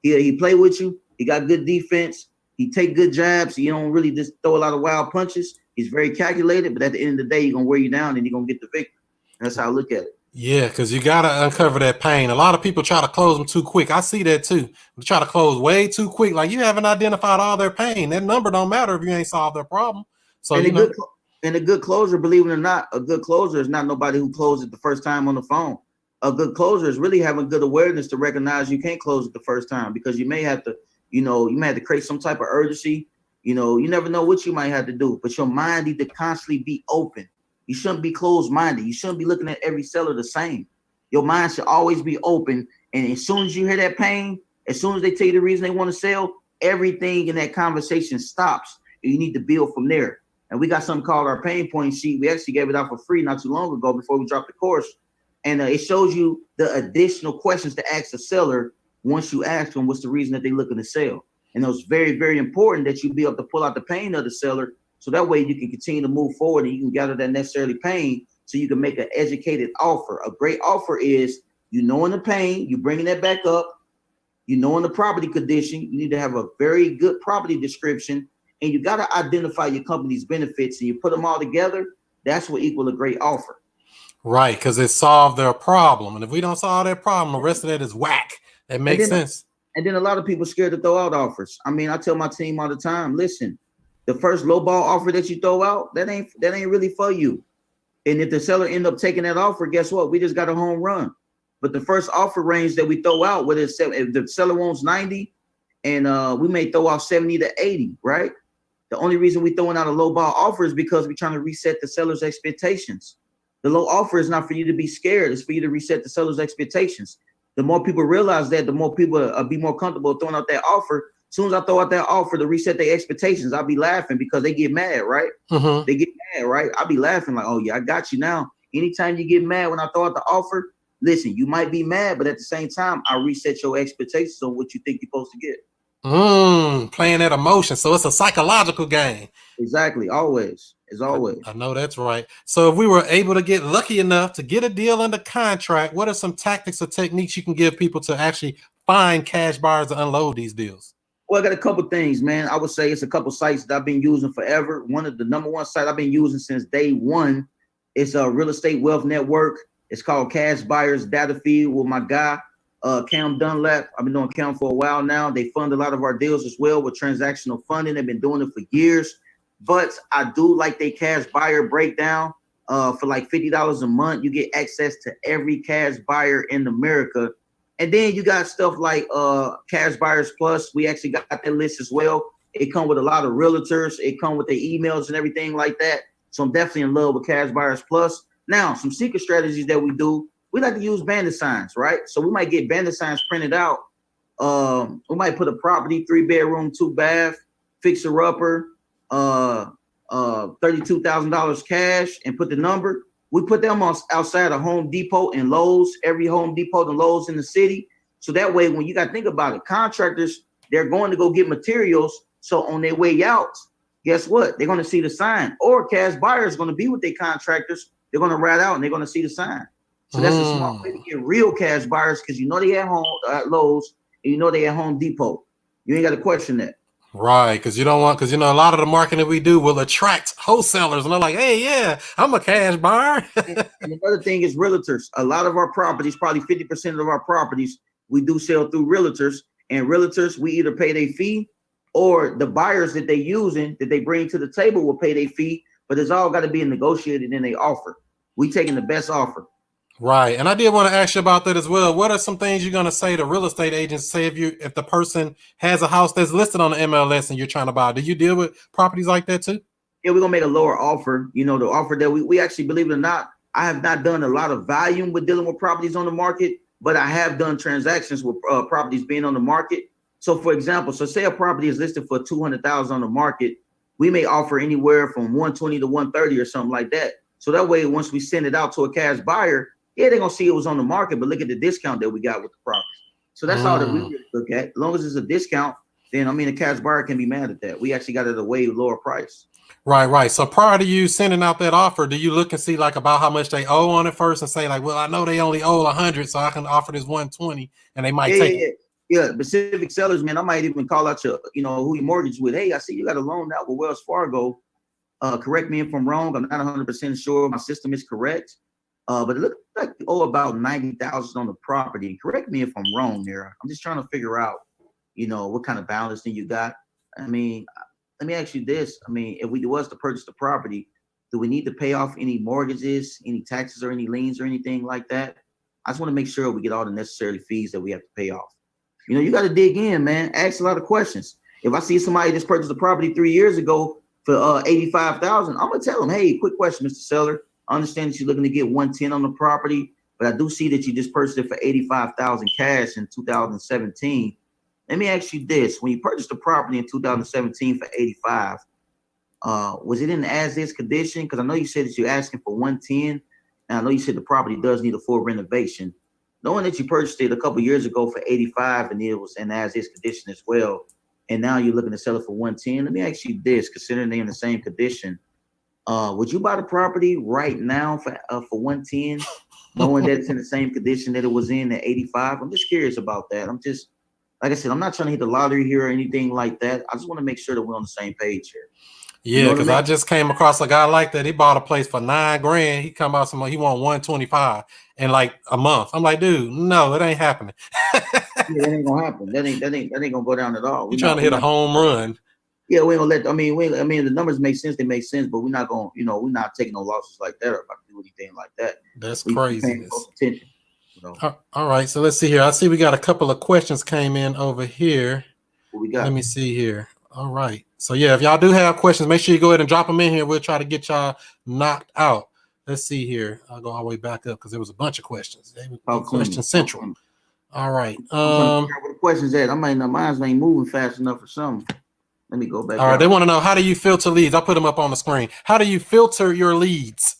He play with you. He got good defense. He take good jabs. He don't really just throw a lot of wild punches. He's very calculated, but at the end of the day, he's going to wear you down and you're going to get the victory. That's how I look at it. Yeah, because you got to uncover that pain. A lot of people try to close them too quick. I see that too. They try to close way too quick. Like, you haven't identified all their pain. That number don't matter if you ain't solved their problem. So, and a good closer, believe it or not, a good closer is not nobody who closes the first time on the phone. A good closer is really having good awareness to recognize you can't close it the first time, because you may have to, create some type of urgency. You never know what you might have to do, but your mind need to constantly be open. You shouldn't be closed-minded. You shouldn't be looking at every seller the same. Your mind should always be open. And as soon as you hear that pain, as soon as they tell you the reason they want to sell, everything in that conversation stops. And you need to build from there. And we got something called our pain point sheet. We actually gave it out for free not too long ago before we dropped the course. And it shows you the additional questions to ask the seller once you ask them what's the reason that they're looking to sell. And it was very, very important that you be able to pull out the pain of the seller, so that way you can continue to move forward and you can gather that necessarily pain so you can make an educated offer. A great offer is, knowing the pain, you bringing that back up, knowing the property condition, you need to have a very good property description, and you got to identify your company's benefits, and you put them all together. That's what equal a great offer. Right, because it solved their problem. And if we don't solve their problem, the rest of that is whack. That makes sense. And then a lot of people scared to throw out offers. I mean, I tell my team all the time, listen, the first low ball offer that you throw out, that ain't really for you. And if the seller end up taking that offer, guess what? We just got a home run. But the first offer range that we throw out, whether it's if the seller wants 90, and we may throw out 70 to 80, right? The only reason we throwing out a low ball offer is because we're trying to reset the seller's expectations. The low offer is not for you to be scared. It's for you to reset the seller's expectations. The more people realize that, the more people be more comfortable throwing out that offer. As soon as I throw out that offer to reset their expectations, I'll be laughing because they get mad, right? Mm-hmm. They get mad, right? I'll be laughing like, oh yeah, I got you now. Anytime you get mad when I throw out the offer, listen, you might be mad, but at the same time, I reset your expectations on what you think you're supposed to get. Playing that emotion. So it's a psychological game. Exactly. Always. As always. I know that's right. So if we were able to get lucky enough to get a deal under contract, what are some tactics or techniques you can give people to actually find cash buyers to unload these deals? Well, I got a couple things, man. I would say it's a couple sites that I've been using forever. One of the number one site I've been using since day one is a Real Estate Wealth Network. It's called Cash Buyers Data Feed with my guy, Cam Dunlap. I've been doing Cam for a while now. They fund a lot of our deals as well with transactional funding. They've been doing it for years. But I do like their cash buyer breakdown. For like $50 a month, you get access to every cash buyer in America. And then you got stuff like Cash Buyers Plus. We actually got that list as well. It comes with a lot of realtors. It comes with their emails and everything like that. So I'm definitely in love with Cash Buyers Plus. Now, some secret strategies that we do, we like to use bandit signs, right? So we might get bandit signs printed out. We might put a property, 3-bedroom, 2-bath, fixer-upper, $32,000 cash, and put the number. We put them outside of Home Depot and Lowe's, every Home Depot and Lowe's in the city. So that way, when you got to think about it, contractors, they're going to go get materials. So on their way out, guess what? They're going to see the sign. Or cash buyers going to be with their contractors. They're going to ride out and they're going to see the sign. So that's a smart way to get real cash buyers, because you know they at home at Lowe's and you know they at Home Depot. You ain't got to question that. Right, because you don't want, because a lot of the marketing we do will attract wholesalers, and they're like, "Hey, yeah, I'm a cash buyer." And another thing is realtors. A lot of our properties, probably 50% of our properties, we do sell through realtors. And realtors, we either pay their fee, or the buyers that they using, that they bring to the table, will pay their fee. But it's all got to be negotiated in their offer. We taking the best offer. Right, and I did want to ask you about that as well. What are some things you're going to say to real estate agents? Say if the person has a house that's listed on the MLS and you're trying to buy, do you deal with properties like that too? Yeah, we're gonna make a lower offer. The offer that we actually, believe it or not, I have not done a lot of volume with dealing with properties on the market, but I have done transactions with properties being on the market. So for example, say a property is listed for $200,000 on the market, we may offer anywhere from 120 to 130 or something like that. So that way, once we send it out to a cash buyer, yeah, they're gonna see it was on the market, but look at the discount that we got with the property. So that's all that we really look at. As long as it's a discount, then I mean, a cash buyer can be mad at that. We actually got it at a way lower price. Right. So prior to you sending out that offer, do you look and see like about how much they owe on it first and say like, well, I know they only owe 100, so I can offer this 120, and they might take it. Yeah. Specific sellers, man. I might even call out your, who you mortgage with. Hey, I see you got a loan out with Wells Fargo. Correct me if I'm wrong. I'm not 100% sure my system is correct. But it looks like you owe about 90,000 on the property. Correct me if I'm wrong there. I'm just trying to figure out, what kind of balance then you got. I mean, let me ask you this. I mean, if we was to purchase the property, do we need to pay off any mortgages, any taxes or any liens or anything like that? I just want to make sure we get all the necessary fees that we have to pay off. You got to dig in, man. Ask a lot of questions. If I see somebody just purchased the property 3 years ago for 85,000, I'm gonna tell them, hey, quick question, Mr. Seller. I understand that you're looking to get 110 on the property, but I do see that you just purchased it for 85,000 cash in 2017. Let me ask you this: when you purchased the property in 2017 for 85, was it in as-is condition? Because I know you said that you're asking for 110, and I know you said the property does need a full renovation. Knowing that you purchased it a couple years ago for 85 and it was in as-is condition as well, and now you're looking to sell it for 110, let me ask you this: considering they're in the same condition, would you buy the property right now for 110, knowing that it's in the same condition that it was in at 85? I'm just curious about that. I'm just, like I said, I'm not trying to hit the lottery here or anything like that. I just want to make sure that we're on the same page here. Yeah, because I just came across a guy like that. He bought a place for $9,000. He come out he want 125 in like a month. I'm like, dude, no, it ain't happening. Yeah, that ain't gonna happen. That ain't gonna go down at all. We're trying to hit a home run. Yeah, we ain't gonna let. I mean, the numbers make sense. They make sense, but we're not gonna. We're not taking no losses like that or about to do anything like that. That's crazy. Attention. All right, so let's see here. I see we got a couple of questions came in over here. What we got? Let me see here. All right. So yeah, if y'all do have questions, make sure you go ahead and drop them in here. We'll try to get y'all knocked out. Let's see here. I'll go all the way back up because there was a bunch of questions. Question central. All right. Where the questions at? Mine's ain't moving fast enough or something. Let me go back. All right. They want to know, how do you filter leads? I'll put them up on the screen. How do you filter your leads?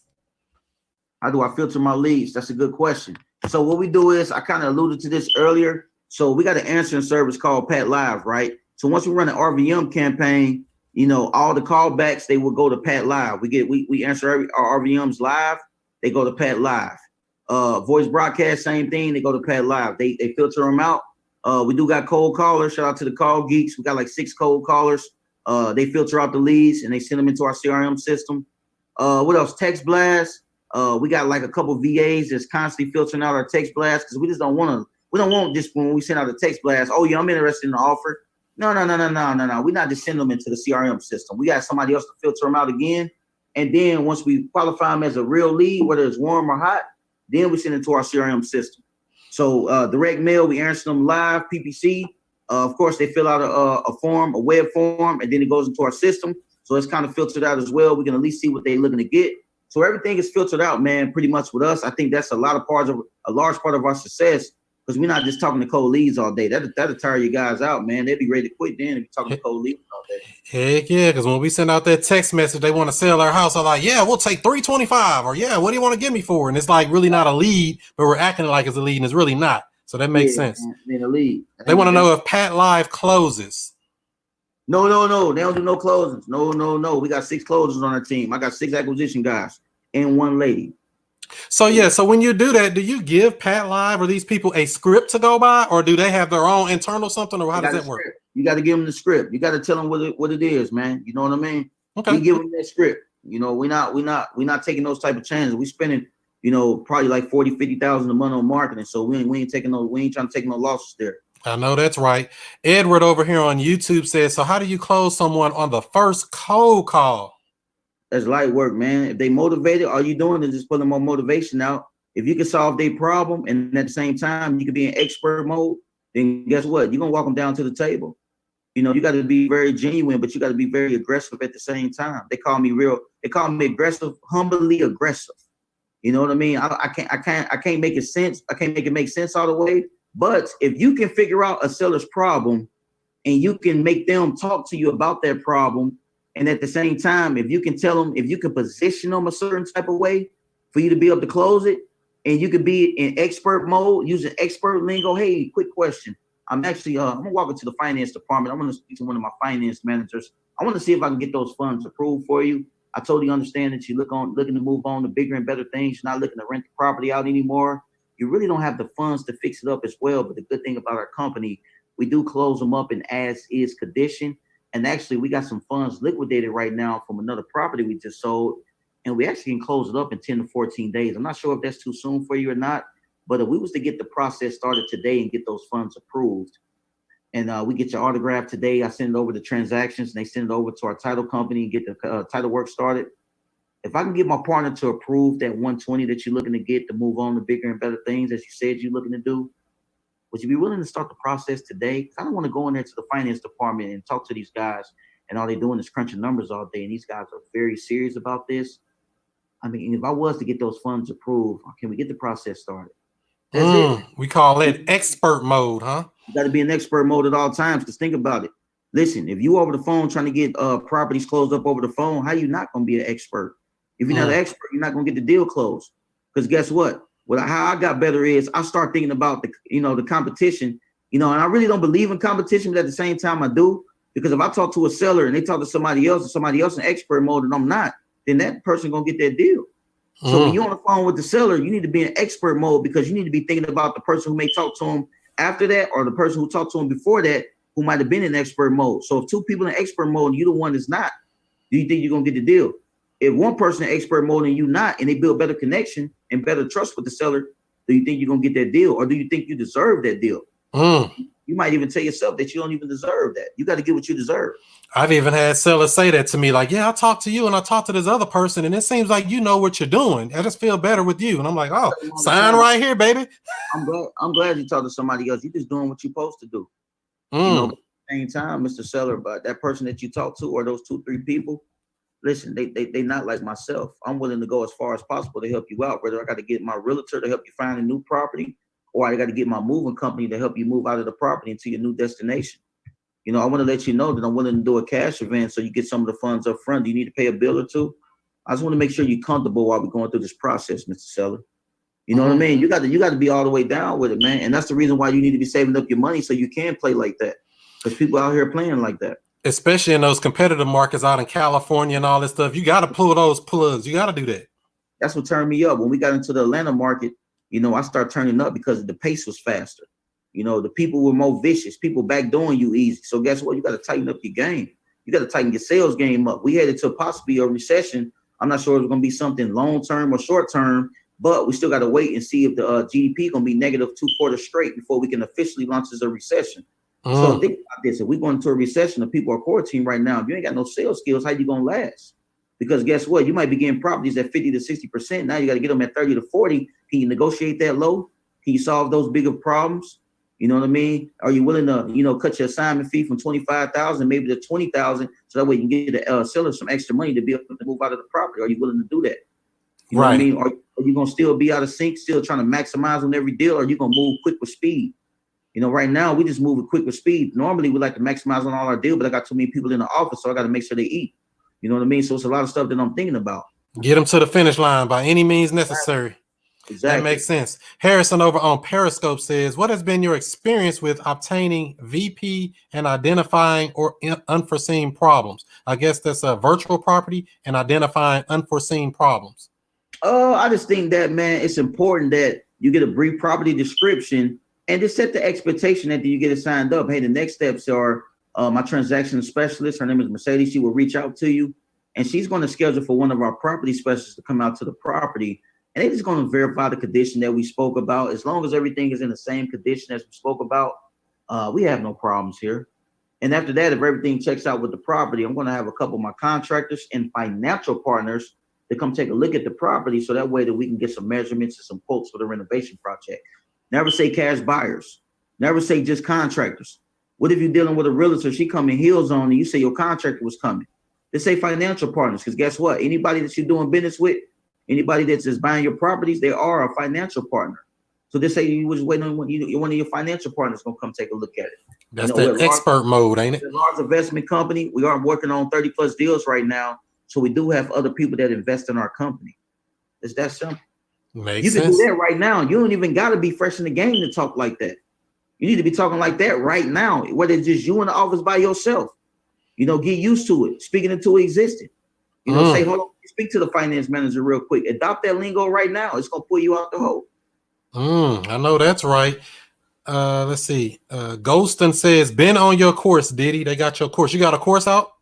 How do I filter my leads? That's a good question. So what we do is, I kind of alluded to this earlier. So we got an answering service called Pat Live, right? So once we run an RVM campaign, all the callbacks, they will go to Pat Live. We answer our RVMs live. They go to Pat Live. Voice broadcast, same thing. They go to Pat Live. They filter them out. We do got cold callers. Shout out to the call geeks. We got like 6 cold callers. They filter out the leads and they send them into our CRM system. What else? Text blast. We got like a couple VAs that's constantly filtering out our text blast because we just don't want to. We don't want just when we send out a text blast. Oh yeah, I'm interested in the offer. No. We're not just sending them into the CRM system. We got somebody else to filter them out again. And then once we qualify them as a real lead, whether it's warm or hot, then we send it to our CRM system. So direct mail, we answer them live, PPC. Of course, they fill out a form, a web form, and then it goes into our system. So it's kind of filtered out as well. We can at least see what they're looking to get. So everything is filtered out, man, pretty much with us. I think that's a large part of our success, because we're not just talking to cold leads all day. That'll tire you guys out, man. They'd be ready to quit then if you're talking to cold leads all day. Heck yeah, because when we send out that text message, they want to sell our house. I'm like, yeah, we'll take 325, or yeah, what do you want to give me for? And it's like really not a lead, but we're acting like it's a lead, and it's really not. So that makes sense. Man, a lead. They want to know if Pat Live closes. No. They don't do no closings. No. We got 6 closers on our team. I got 6 acquisition guys and 1 lady. So yeah, so when you do that, do you give Pat Live or these people a script to go by, or do they have their own internal something, or how does that work? You got to give them the script. You got to tell them what it is, man. You know what I mean? Okay. We give them that script. We're not taking those type of chances. We spending, probably like 40, 50,000 a month on marketing. So we ain't trying to take no losses there. I know that's right. Edward over here on YouTube says, so how do you close someone on the first cold call? That's light work, man. If they motivated, all you doing is just putting more motivation out. If you can solve their problem and at the same time you can be in expert mode, then guess what? You're gonna walk them down to the table. You got to be very genuine, but you got to be very aggressive at the same time. They call me aggressive, humbly aggressive. You know what I mean? I can't make it sense. I can't make it make sense all the way. But if you can figure out a seller's problem and you can make them talk to you about their problem, And at the same time, if you can tell them, if you can position them a certain type of way for you to be able to close it, and you could be in expert mode, using expert lingo. Hey, quick question. I'm actually, I'm gonna walk into the finance department. I'm gonna speak to one of my finance managers. I want to see if I can get those funds approved for you. I totally understand that you're looking to move on to bigger and better things. You're not looking to rent the property out anymore. You really don't have the funds to fix it up as well. But the good thing about our company, we do close them up in as is condition. And actually, we got some funds liquidated right now from another property we just sold. And we actually can close it up in 10 to 14 days. I'm not sure if that's too soon for you or not. But if we was to get the process started today and get those funds approved, and we get your autograph today, I send over the transactions, and they send it over to our title company and get the title work started. If I can get my partner to approve that 120 that you're looking to get to move on to bigger and better things, as you said you're looking to do, would you be willing to start the process today? Because I don't want to go in there to the finance department and talk to these guys, and all they're doing is crunching numbers all day, and these guys are very serious about this. I mean, if I was to get those funds approved, can we get the process started? That's it. We call it expert mode, huh? You got to be in expert mode at all times. Because think about it. Listen, if you over the phone trying to get properties closed up over the phone, how you not going to be an expert? If you're not an expert, you're not going to get the deal closed. Because guess what? How I got better is I start thinking about the competition, and I really don't believe in competition, but at the same time I do. Because if I talk to a seller and they talk to somebody else, and somebody else in expert mode and I'm not, then that person going to get that deal. So when you're on the phone with the seller, you need to be in expert mode, because you need to be thinking about the person who may talk to him after that, or the person who talked to him before that, who might have been in expert mode. So if two people in expert mode and you're the one that's not, do you think you're going to get the deal? If one person in expert mode and you not, and they build better connection and better trust with the seller, do you think you're going to get that deal? Or do you think you deserve that deal? You might even tell yourself that you don't even deserve that. You got to get what you deserve. I've even had sellers say that to me, like, yeah, I talked to you and I talked to this other person, and it seems like you know what you're doing. I just feel better with you. And I'm like, oh, sign right here, baby. I'm glad you talked to somebody else. You're just doing what you're supposed to do. But at the same time, Mr. Seller, but that person that you talk to, or those 2-3 people, listen, they not like myself. I'm willing to go as far as possible to help you out. Whether I got to get my realtor to help you find a new property, or I got to get my moving company to help you move out of the property into your new destination. I want to let you know that I'm willing to do a cash advance so you get some of the funds up front. Do you need to pay a bill or two? I just want to make sure you're comfortable while we're going through this process, Mr. Seller. You know what I mean? You got to be all the way down with it, man. And that's the reason why you need to be saving up your money so you can play like that. Because people out here playing like that. Especially in those competitive markets out in California and all this stuff. You got to pull those plugs. You got to do that. That's what turned me up. When we got into the Atlanta market, I started turning up because the pace was faster. The people were more vicious. People backdooring you easy. So guess what? You got to tighten up your game. You got to tighten your sales game up. We headed to possibly a recession. I'm not sure if it's going to be something long-term or short-term, but we still got to wait and see if the GDP going to be negative 2 quarters straight before we can officially launch as a recession. So think about this. If we go into a recession and people are quarantined right now, if you ain't got no sales skills, how you going to last? Because guess what? You might be getting properties at 50 to 60%. Now you got to get them at 30 to 40. Can you negotiate that low? Can you solve those bigger problems? You know what I mean? Are you willing to, cut your assignment fee from $25,000 maybe to $20,000, so that way you can get the seller some extra money to be able to move out of the property? Are you willing to do that? You know what I mean? Are you gonna still be out of sync, still trying to maximize on every deal, or are you gonna move quick with speed? Right now we just move quick with speed. Normally we like to maximize on all our deals, but I got too many people in the office, so I got to make sure they eat. You know what I mean? So it's a lot of stuff that I'm thinking about. Get them to the finish line by any means necessary. Exactly. That makes sense. Harrison over on Periscope says, what has been your experience with obtaining VP and identifying or unforeseen problems? I guess that's a virtual property and identifying unforeseen problems. I just think that, man, it's important that you get a brief property description and just set the expectation that you get it signed up. Hey, the next steps are my transaction specialist. Her name is Mercedes. She will reach out to you, and she's going to schedule for one of our property specialists to come out to the property. And they're just going to verify the condition that we spoke about. As long as everything is in the same condition as we spoke about, we have no problems here. And after that, if everything checks out with the property, I'm going to have a couple of my contractors and financial partners to come take a look at the property, so that way that we can get some measurements and some quotes for the renovation project. Never say cash buyers. Never say just contractors. What if you're dealing with a realtor, she come in heels on, and you say your contractor was coming? Just say financial partners, because guess what? Anybody that you're doing business with, anybody that's just buying your properties, they are a financial partner. So they say you was waiting on one of your financial partners gonna come take a look at it. That's that expert mode, ain't it? We're a large investment company. We are working on 30 plus deals right now. So we do have other people that invest in our company. It's that simple. Makes you can sense. do that right now. You don't even got to be fresh in the game to talk like that. You need to be talking like that right now, whether it's just you in the office by yourself. Get used to it. Speaking into existence. Say, hold on, speak to the finance manager real quick. Adopt that lingo right now. It's going to pull you out the hole. I know that's right. Let's see. Ghostin says, been on your course, Diddy. They got your course. You got a course out?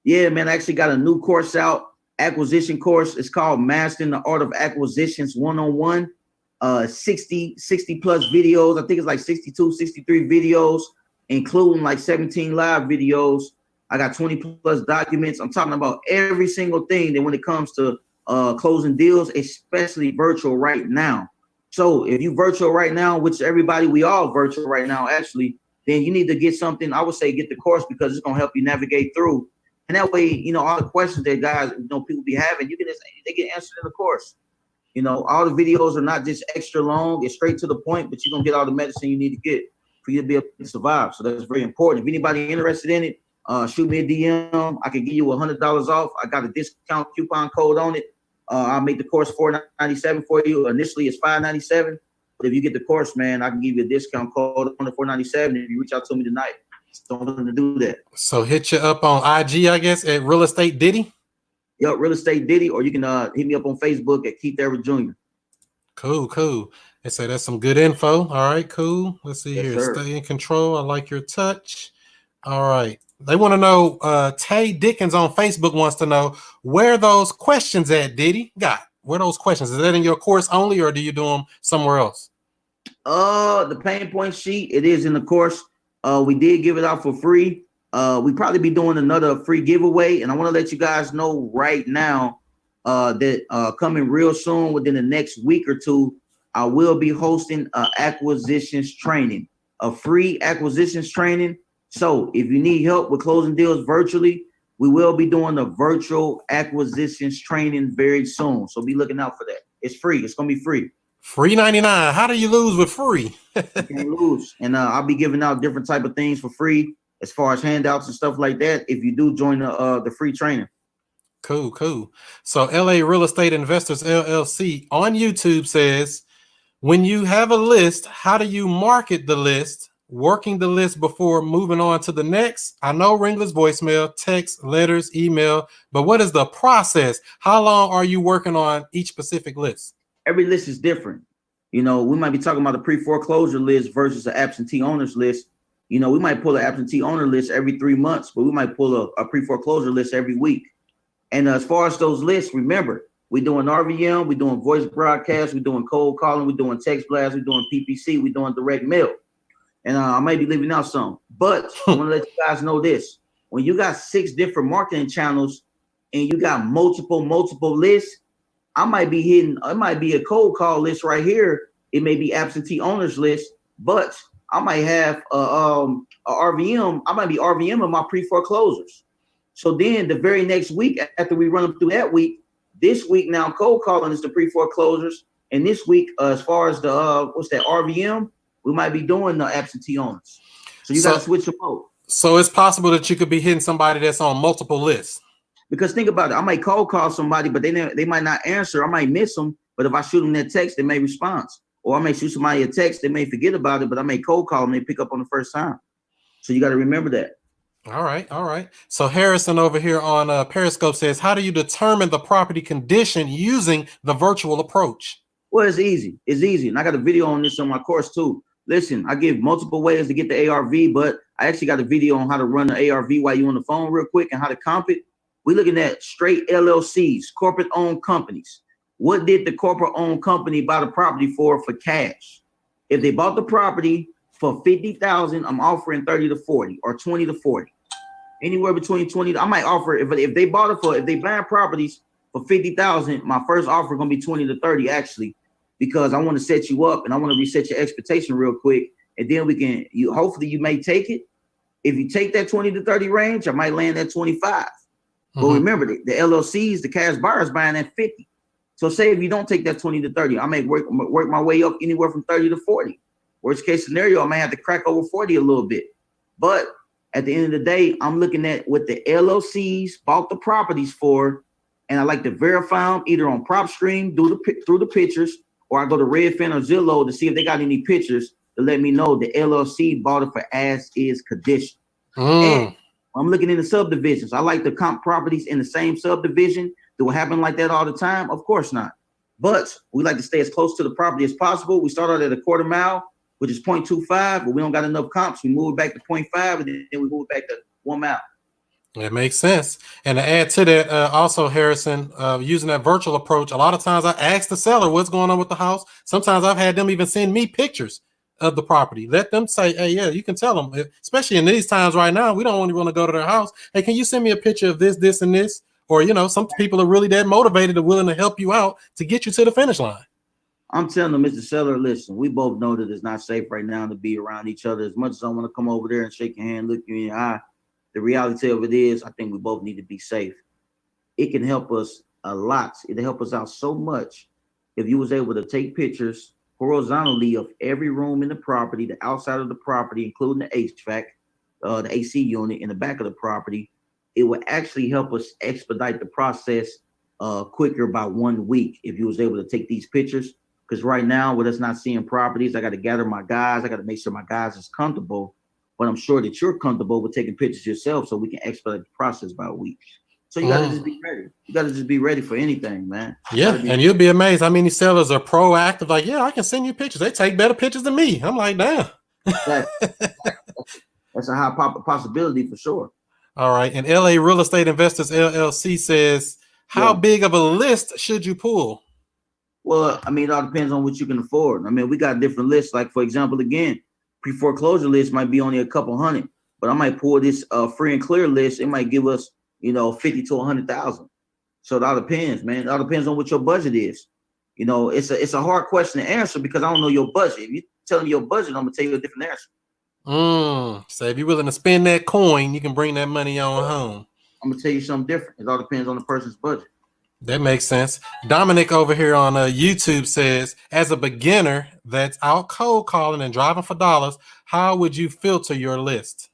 Yeah, man. I actually got a new course out, acquisition course. It's called Mastering the Art of Acquisitions 101. 60 plus videos. I think it's like 62, 63 videos, including like 17 live videos. I got 20 plus documents. I'm talking about every single thing that when it comes to closing deals, especially virtual right now. So if you virtual right now, which everybody, we all virtual right now, actually, then you need to get something. I would say get the course because it's going to help you navigate through. And that way, all the questions that guys, people be having, they get answered in the course. All the videos are not just extra long. It's straight to the point, but you're going to get all the medicine you need to get for you to be able to survive. So that's very important. If anybody interested in it, shoot me a DM. I can give you $100 off. I got a discount coupon code on it. I'll make the course $497 for you. Initially, it's $597. But if you get the course, man, I can give you a discount code on the $497 if you reach out to me tonight. So I'm going to do that. So hit you up on IG, I guess, at Real Estate Diddy. Yep, Real Estate Diddy, or you can hit me up on Facebook at Keith Everett Jr. Cool. They say that's some good info. All right, cool. Let's see here. Sir. Stay in control. I like your touch. All right. They want to know, Tay Dickens on Facebook wants to know where those questions at, Diddy? Where those questions? Is that in your course only, or do you do them somewhere else? The pain point sheet, it is in the course. We did give it out for free. We probably be doing another free giveaway, and I want to let you guys know right now that coming real soon, within the next week or two, I will be hosting acquisitions training, a free acquisitions training. So if you need help with closing deals virtually, we will be doing a virtual acquisitions training very soon. So be looking out for that. It's free. It's going to be free. Free 99. How do you lose with free? You can't lose. And I'll be giving out different type of things for free as far as handouts and stuff like that if you do join the free training. Cool. So LA Real Estate Investors LLC on YouTube says, when you have a list, how do you market the list? Working the list before moving on to the next? I know Ringler's voicemail, text, letters, email, but what is the process? How long are you working on each specific list? Every list is different. We might be talking about a pre-foreclosure list versus an absentee owners list. We might pull an absentee owner list every 3 months, but we might pull a pre-foreclosure list every week. And as far as those lists, remember, we're doing RVM, we're doing voice broadcast, we're doing cold calling, we're doing text blast, we're doing PPC, we're doing direct mail. And I might be leaving out some, but I want to let you guys know this. When you got 6 different marketing channels and you got multiple lists, it might be a cold call list right here. It may be absentee owners list, but I might have a RVM. I might be RVM in my pre-foreclosures. So then the very next week, after we run them through that week, this week now cold calling is the pre-foreclosures. And this week, as far as the RVM, we might be doing the absentee owners. So you got to switch them out. So it's possible that you could be hitting somebody that's on multiple lists. Because think about it. I might cold call somebody, but they might not answer. I might miss them. But if I shoot them that text, they may respond. Or I may shoot somebody a text. They may forget about it, but I may cold call them. They pick up on the first time. So you got to remember that. All right. So Harrison over here on Periscope says, how do you determine the property condition using the virtual approach? Well, it's easy. And I got a video on this on my course too. Listen, I give multiple ways to get the ARV, but I actually got a video on how to run the ARV while you're on the phone real quick and how to comp it. We're looking at straight LLCs, corporate owned companies. What did the corporate owned company buy the property for cash? If they bought the property for $50,000, I'm offering 30 to 40 or 20 to 40. Anywhere between 20. I might offer if they buying properties for 50,000, my first offer gonna be 20 to 30 actually, because I want to set you up and I want to reset your expectation real quick, and then hopefully you may take it. If you take that 20 to 30 range, I might land at 25. But remember, the LLCs, the cash buyers buying at 50. So say if you don't take that 20 to 30, I may work my way up anywhere from 30 to 40. Worst case scenario, I may have to crack over 40 a little bit. But at the end of the day, I'm looking at what the LLCs bought the properties for, and I like to verify them either on PropStream through the pictures, or I go to Redfin or Zillow to see if they got any pictures to let me know the LLC bought it for as is condition. And I'm looking in the subdivisions. I like to comp properties in the same subdivision. Do it happen like that all the time? Of course not. But we like to stay as close to the property as possible. We start out at a quarter mile, which is 0.25, but we don't got enough comps. We move it back to 0.5, and then we move it back to 1 mile. That makes sense. And to add to that, also, Harrison, using that virtual approach, a lot of times I ask the seller what's going on with the house. Sometimes I've had them even send me pictures of the property. Let them say, hey, yeah, you can tell them, especially in these times right now, we don't only want to go to their house. Hey, can you send me a picture of this, this, and this? Or, some people are really that motivated and willing to help you out to get you to the finish line. I'm telling them, Mr. Seller, listen, we both know that it's not safe right now to be around each other. As much as I want to come over there and shake your hand, look you in your eye, the reality of it is I think we both need to be safe. It can help us a lot. It'll help us out so much if you was able to take pictures horizontally of every room in the property, the outside of the property, including the HVAC, the AC unit in the back of the property. It would actually help us expedite the process quicker by 1 week if you was able to take these pictures. Because right now, with us not seeing properties, I got to gather my guys. I got to make sure my guys is comfortable. But I'm sure that you're comfortable with taking pictures yourself so we can expedite the process by a week. So you got to just be ready. You got to just be ready for anything, man. And you'll be amazed how many sellers are proactive. Like, yeah, I can send you pictures. They take better pictures than me. I'm like, damn. That's a high possibility for sure. All right. And LA Real Estate Investors LLC says, how big of a list should you pull? Well, I mean, it all depends on what you can afford. I mean, we got different lists. Like, for example, again, pre-foreclosure list might be only a couple hundred, but I might pull this free and clear list. It might give us, 50 to 100,000. So it all depends, man. It all depends on what your budget is. It's a hard question to answer because I don't know your budget. If you tell me your budget, I'm gonna tell you a different answer. So if you're willing to spend that coin, you can bring that money on home. I'm gonna tell you something different. It all depends on the person's budget. That makes sense. Dominic over here on YouTube says, as a beginner that's out cold calling and driving for dollars, how would you filter your list?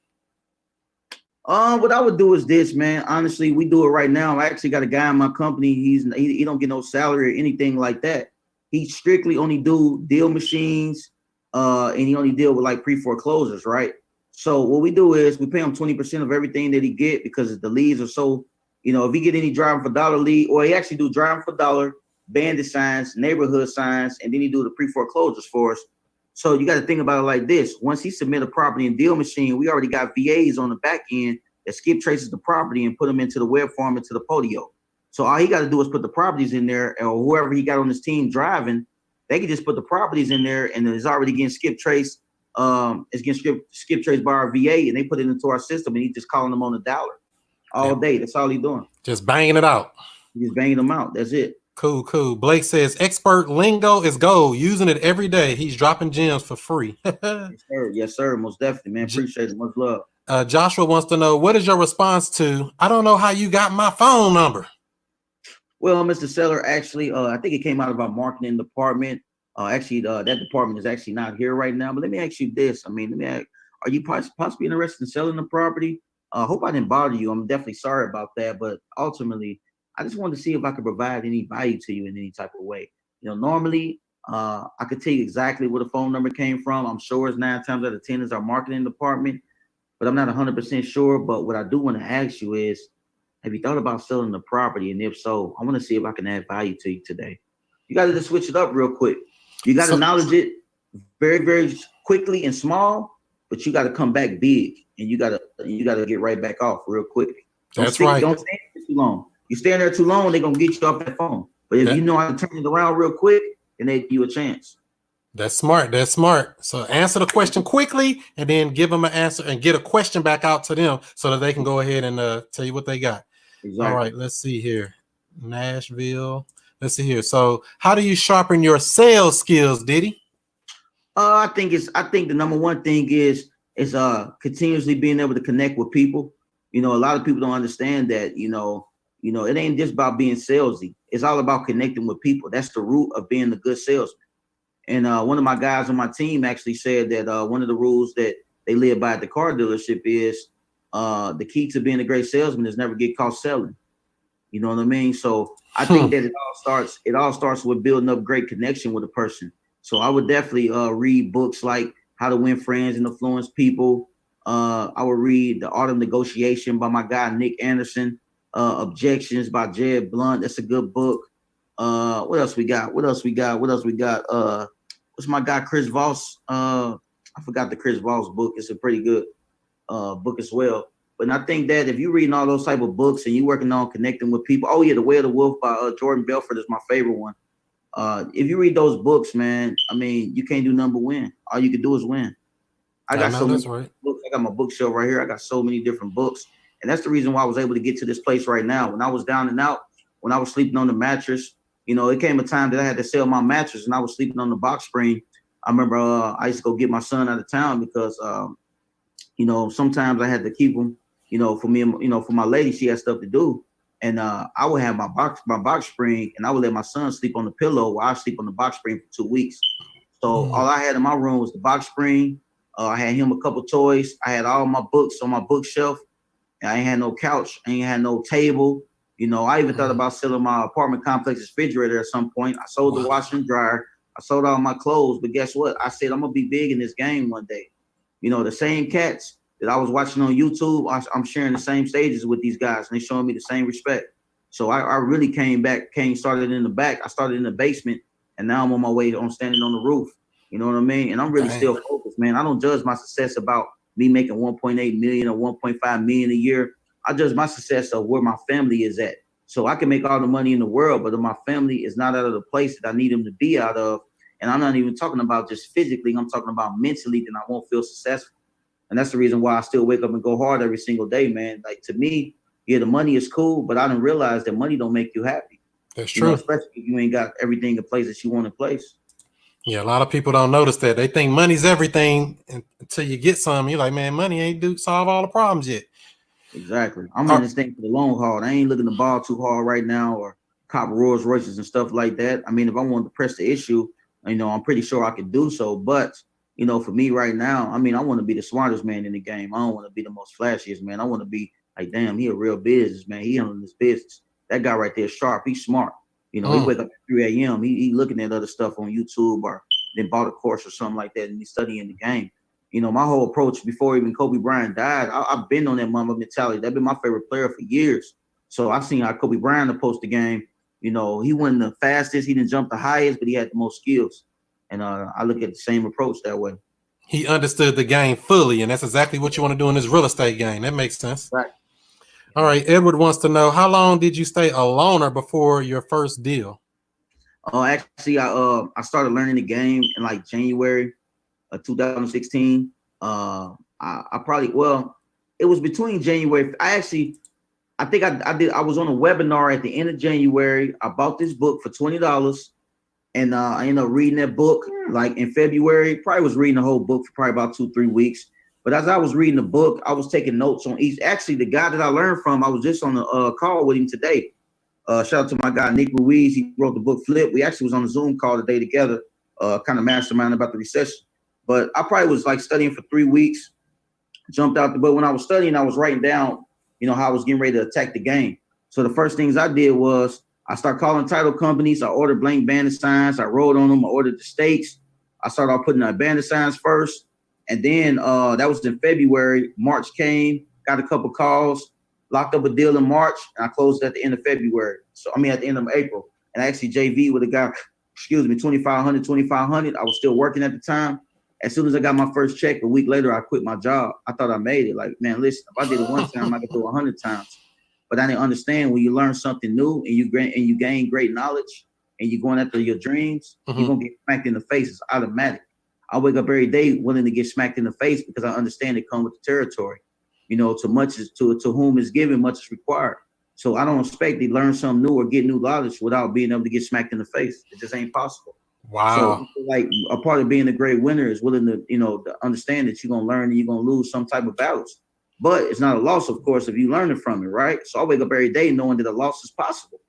What I would do is this, man. Honestly, we do it right now. I actually got a guy in my company. He don't get no salary or anything like that. He strictly only do deal machines, and he only deal with like pre-foreclosures, right? So what we do is we pay him 20% of everything that he get because the leads are so, if he get any driving for dollar lead, or he actually do driving for dollar, bandit signs, neighborhood signs, and then he do the pre-foreclosures for us. So you got to think about it like this. Once he submit a property and deal machine, we already got VAs on the back end that skip traces the property and put them into the web form, into the Podio. So all he got to do is put the properties in there, or whoever he got on his team driving, they can just put the properties in there, and it's already getting skip traced. It's getting skip traced by our VA, and they put it into our system, and he's just calling them on the dollar all day. That's all he's doing. Just banging it out. He's just banging them out. That's it. Cool. Blake says expert lingo is gold. Using it every day. He's dropping gems for free. Yes, sir. Most definitely, man. Appreciate it. Much love. Joshua wants to know, what is your response to, I don't know how you got my phone number? Well, Mr. Seller, actually, I think it came out of our marketing department. That department is actually not here right now. But let me ask you this. Are you possibly interested in selling the property? I hope I didn't bother you. I'm definitely sorry about that. But ultimately, I just wanted to see if I could provide any value to you in any type of way. Normally, I could tell you exactly where the phone number came from. I'm sure it's 9 times out of 10 is our marketing department, but I'm not 100% sure. But what I do want to ask you is, have you thought about selling the property? And if so, I want to see if I can add value to you today. You got to just switch it up real quick. You got to acknowledge it very, very quickly and small, but you got to come back big, and you got to get right back off real quick. That's right. Don't stay there too long. You stay there too long, they're gonna get you off that phone. But if you know how to turn it around real quick, then they give you a chance. That's smart. So answer the question quickly, and then give them an answer and get a question back out to them so that they can go ahead and tell you what they got. Exactly. All right, let's see here. Nashville. Let's see here. So how do you sharpen your sales skills, Diddy? I think the number one thing is continuously being able to connect with people. A lot of people don't understand that, it ain't just about being salesy. it's all about connecting with people. That's the root of being a good salesman. And one of my guys on my team actually said that one of the rules that they live by at the car dealership is the key to being a great salesman is never get caught selling. You know what I mean? So I think that it all starts with building up great connection with a person. So I would definitely read books like How to Win Friends and Influence People. I would read The Art of Negotiation by my guy Nick Anderson. Objections by Jed Blunt. That's a good book. What else we got? What's my guy Chris Voss? I forgot the Chris Voss book. It's a pretty good book as well. But I think that if you're reading all those type of books and you're working on connecting with people, oh yeah, The Way of the Wolf by Jordan Belfort is my favorite one. If you read those books, man, I mean, you can't do nothing but win. All you can do is win. I got so many books. I got my bookshelf right here. I got so many different books. And that's the reason why I was able to get to this place right now. When I was down and out, when I was sleeping on the mattress, you know, it came a time that I had to sell my mattress and I was sleeping on the box spring. I remember I used to go get my son out of town because, you know, sometimes I had to keep him, you know, for me, you know, for my lady, she had stuff to do. And I would have my box spring and I would let my son sleep on the pillow while I sleep on the box spring for 2 weeks. So all I had in my room was the box spring. I had him a couple toys. I had all my books on my bookshelf. I ain't had no couch. I ain't had no table. You know, I even thought about selling my apartment complex's refrigerator at some point. I sold the washer and dryer. I sold all my clothes. But guess what? I said, I'm going to be big in this game one day. You know, the same cats that I was watching on YouTube, I'm sharing the same stages with these guys, and they showing me the same respect. So I really started in the back. I started in the basement, and now I'm on my way on standing on the roof. You know what I mean? And I'm really still focused, man. I don't judge my success about me making 1.8 million or 1.5 million a year. I judge my success of where my family is at. So I can make all the money in the world, but if my family is not out of the place that I need them to be out of, and I'm not even talking about just physically, I'm talking about mentally, then I won't feel successful. And that's the reason why I still wake up and go hard every single day, man. Like, to me, yeah, the money is cool, but I didn't realize that money don't make you happy. That's true. You know, especially if you ain't got everything in place that you want in place. Yeah, a lot of people don't notice that. They think money's everything until you get some. You're like, man, money ain't solve all the problems yet. Exactly. I'm in this thing for the long haul. I ain't looking to ball too hard right now or cop Rolls Royces and stuff like that. I mean, if I wanted to press the issue, you know, I'm pretty sure I could do so. But, you know, for me right now, I mean, I want to be the smartest man in the game. I don't want to be the most flashiest man. I want to be like, damn, he a real businessman. He handling this business. That guy right there is sharp. He's smart. You know, he wake up at 3 a.m. He looking at other stuff on YouTube or then bought a course or something like that and he's studying the game. You know, my whole approach before even Kobe Bryant died, I've been on that Mamba mentality. That's been my favorite player for years. So I've seen how Kobe Bryant approached the game. You know, he wasn't the fastest, he didn't jump the highest, but he had the most skills. And I look at the same approach that way. He understood the game fully, and that's exactly what you want to do in this real estate game. That makes sense. Right. All right, Edward wants to know, how long did you stay a loaner before your first deal? Actually, I started learning the game in like January of 2016. I probably, well, it was between January. I think I was on a webinar at the end of January. I bought this book for $20, and I ended up reading that book like in February. Probably was reading the whole book for probably about 2-3 weeks. But as I was reading the book, I was taking notes on each. Actually, the guy that I learned from, I was just on a call with him today. Shout out to my guy, Nick Ruiz. He wrote the book Flip. We actually was on a Zoom call today together, kind of mastermind about the recession. But I probably was like studying for 3 weeks, jumped out. But when I was studying, I was writing down, you know, how I was getting ready to attack the game. So the first things I did was I started calling title companies. I ordered blank bandit signs. I wrote on them. I ordered the stakes. I started off putting the bandit signs first. And then that was in February. March came, got a couple calls. Locked up a deal in March, and I closed at the end of February. So, I mean, at the end of April. And I actually JV with a guy, 2,500. I was still working at the time. As soon as I got my first check, a week later, I quit my job. I thought I made it. Like, man, listen, if I did it one time, I could do it 100 times. But I didn't understand when you learn something new and you gain great knowledge and you're going after your dreams, you're going to get smacked in the face. It's automatic. I wake up every day willing to get smacked in the face because I understand it comes with the territory. You know, to whom is given, much is required. So I don't expect to learn something new or get new knowledge without being able to get smacked in the face. It just ain't possible. Wow. So like a part of being a great winner is willing to, you know, to understand that you're going to learn and you're going to lose some type of battles. But it's not a loss, of course, if you learn it from it, right? So I wake up every day knowing that a loss is possible.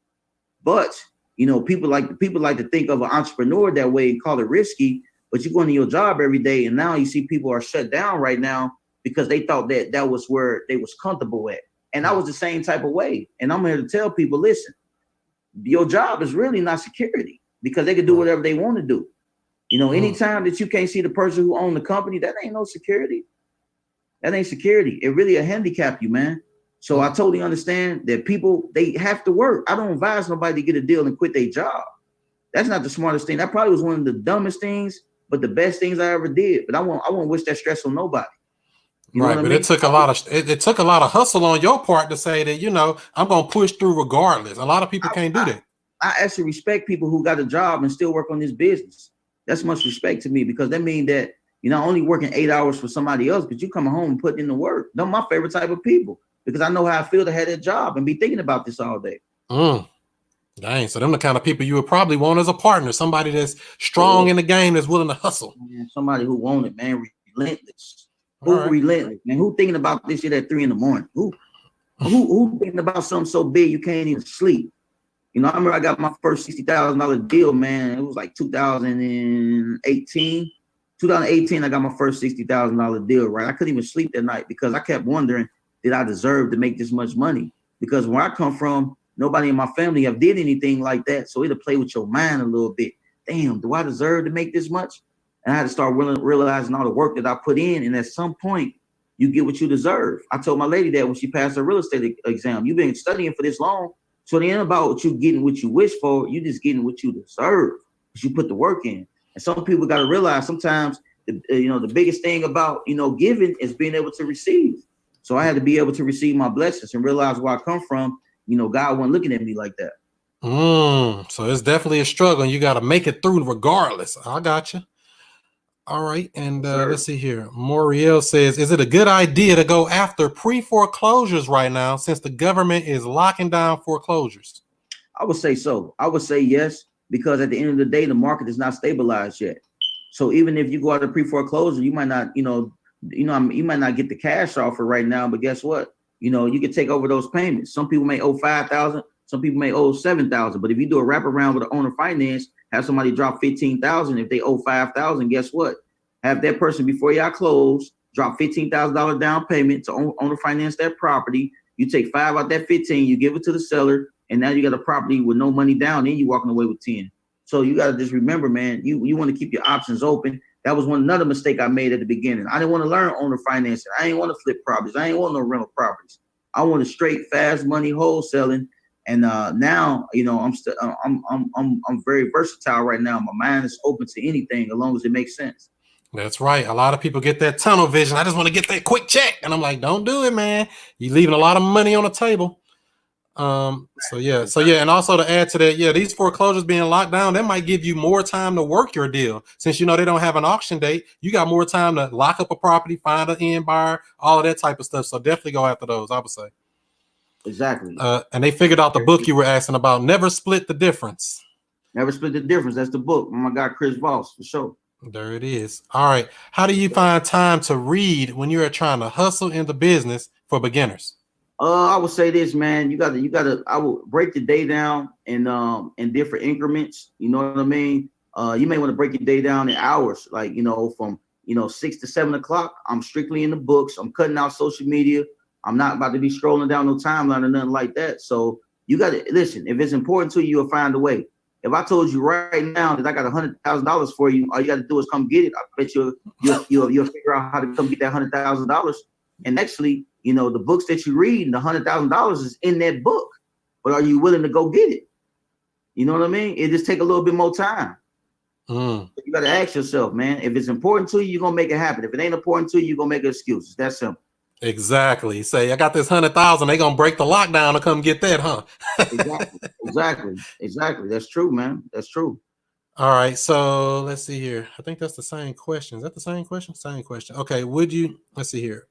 But You know, people like to think of an entrepreneur that way and call it risky, but you go into your job every day, and now you see people are shut down right now because they thought that was where they was comfortable at. And I was the same type of way. And I'm here to tell people, listen, your job is really not security, because they can do whatever they want to do. You know, anytime that you can't see the person who owned the company, that ain't no security. That ain't security. It really a handicap you, man. So I totally understand that people, they have to work. I don't advise nobody to get a deal and quit their job. That's not the smartest thing. That probably was one of the dumbest things, but the best things I ever did. But I won't wish that stress on nobody. You right, but I mean? It took a lot of hustle on your part to say that, you know, I'm gonna push through regardless. A lot of people can't do that. I actually respect people who got a job and still work on this business. That's much respect to me, because that means that you're not only working 8 hours for somebody else, but you coming home and putting in the work. They're my favorite type of people, because I know how I feel to have that job and be thinking about this all day. Dang, so them the kind of people you would probably want as a partner, somebody that's strong in the game, that's willing to hustle. Man, somebody who want it, man, relentless. Relentless, man. Who thinking about this shit at 3 a.m? Who thinking about something so big you can't even sleep? You know, I remember I got my first $60,000 deal, man. It was like 2018. 2018, I got my first $60,000 deal, right? I couldn't even sleep that night because I kept wondering, did I deserve to make this much money? Because where I come from, nobody in my family have did anything like that. So it'll play with your mind a little bit. Damn, do I deserve to make this much? And I had to start realizing all the work that I put in. And at some point, you get what you deserve. I told my lady that when she passed her real estate exam, you've been studying for this long. So it ain't about you getting what you wish for. You just getting what you deserve, because you put the work in. And some people got to realize sometimes, the biggest thing about, giving is being able to receive. So I had to be able to receive my blessings and realize where I come from. God wasn't looking at me like that. So it's definitely a struggle, and you got to make it through regardless. I got you. All right. And let's see here. Moriel says, is it a good idea to go after pre-foreclosures right now, since the government is locking down foreclosures? I would say so. I would say yes, because at the end of the day, the market is not stabilized yet. So even if you go out to pre-foreclosure, you might not, you might not get the cash offer right now, but guess what? You can take over those payments. Some people may owe $5,000. Some people may owe $7,000. But if you do a wraparound with the owner finance, have somebody drop $15,000. If they owe $5,000, guess what? Have that person, before y'all close, drop $15,000 down payment to owner finance that property. You take 5 out that 15, you give it to the seller, and now you got a property with no money down, and you walking away with 10. So you got to just remember, man, you want to keep your options open. That was another mistake I made at the beginning. I didn't want to learn owner financing. I didn't want to flip properties. I didn't want no rental properties. I wanted straight, fast money wholesaling. And now, I'm very versatile right now. My mind is open to anything as long as it makes sense. That's right. A lot of people get that tunnel vision. I just want to get that quick check. And I'm like, don't do it, man. You're leaving a lot of money on the table. So yeah. And also to add to that, these foreclosures being locked down, that might give you more time to work your deal. Since they don't have an auction date, you got more time to lock up a property, find an end buyer, all of that type of stuff. So definitely go after those, I would say. Exactly. And they figured out the book you were asking about, Never Split the Difference. Never Split the Difference. That's the book. Oh my God, Chris Voss, for sure. There it is. All right. How do you find time to read when you're trying to hustle in the business for beginners? I would say this, man. You gotta. I will break the day down in different increments. You know what I mean? You may want to break your day down in hours, like from 6 to 7 o'clock. I'm strictly in the books. I'm cutting out social media. I'm not about to be scrolling down no timeline or nothing like that. So you got to listen. If it's important to you, you'll find a way. If I told you right now that I got $100,000 for you, all you got to do is come get it. I bet you'll figure out how to come get that $100,000. And actually, the books that you read, the $100,000 is in that book. But are you willing to go get it? You know what I mean? It just take a little bit more time. You got to ask yourself, man. If it's important to you, you're gonna make it happen. If it ain't important to you, you're gonna make excuses. That's simple. Exactly. Say, I got this 100,000. They gonna break the lockdown to come get that, huh? Exactly. That's true, man. That's true. All right. So let's see here. I think that's the same question. Is that the same question? Same question. Okay. Let's see here.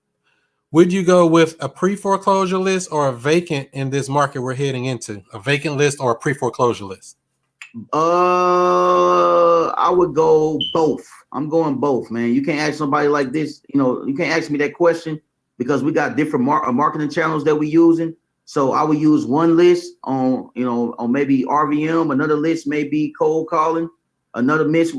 Would you go with a pre-foreclosure list or a vacant in this market we're heading into? A vacant list or a pre-foreclosure list? I would go both. I'm going both, man. You can't ask somebody like this. You can't ask me that question, because we got different marketing channels that we're using. So I would use one list on, on maybe RVM, another list may be cold calling, another list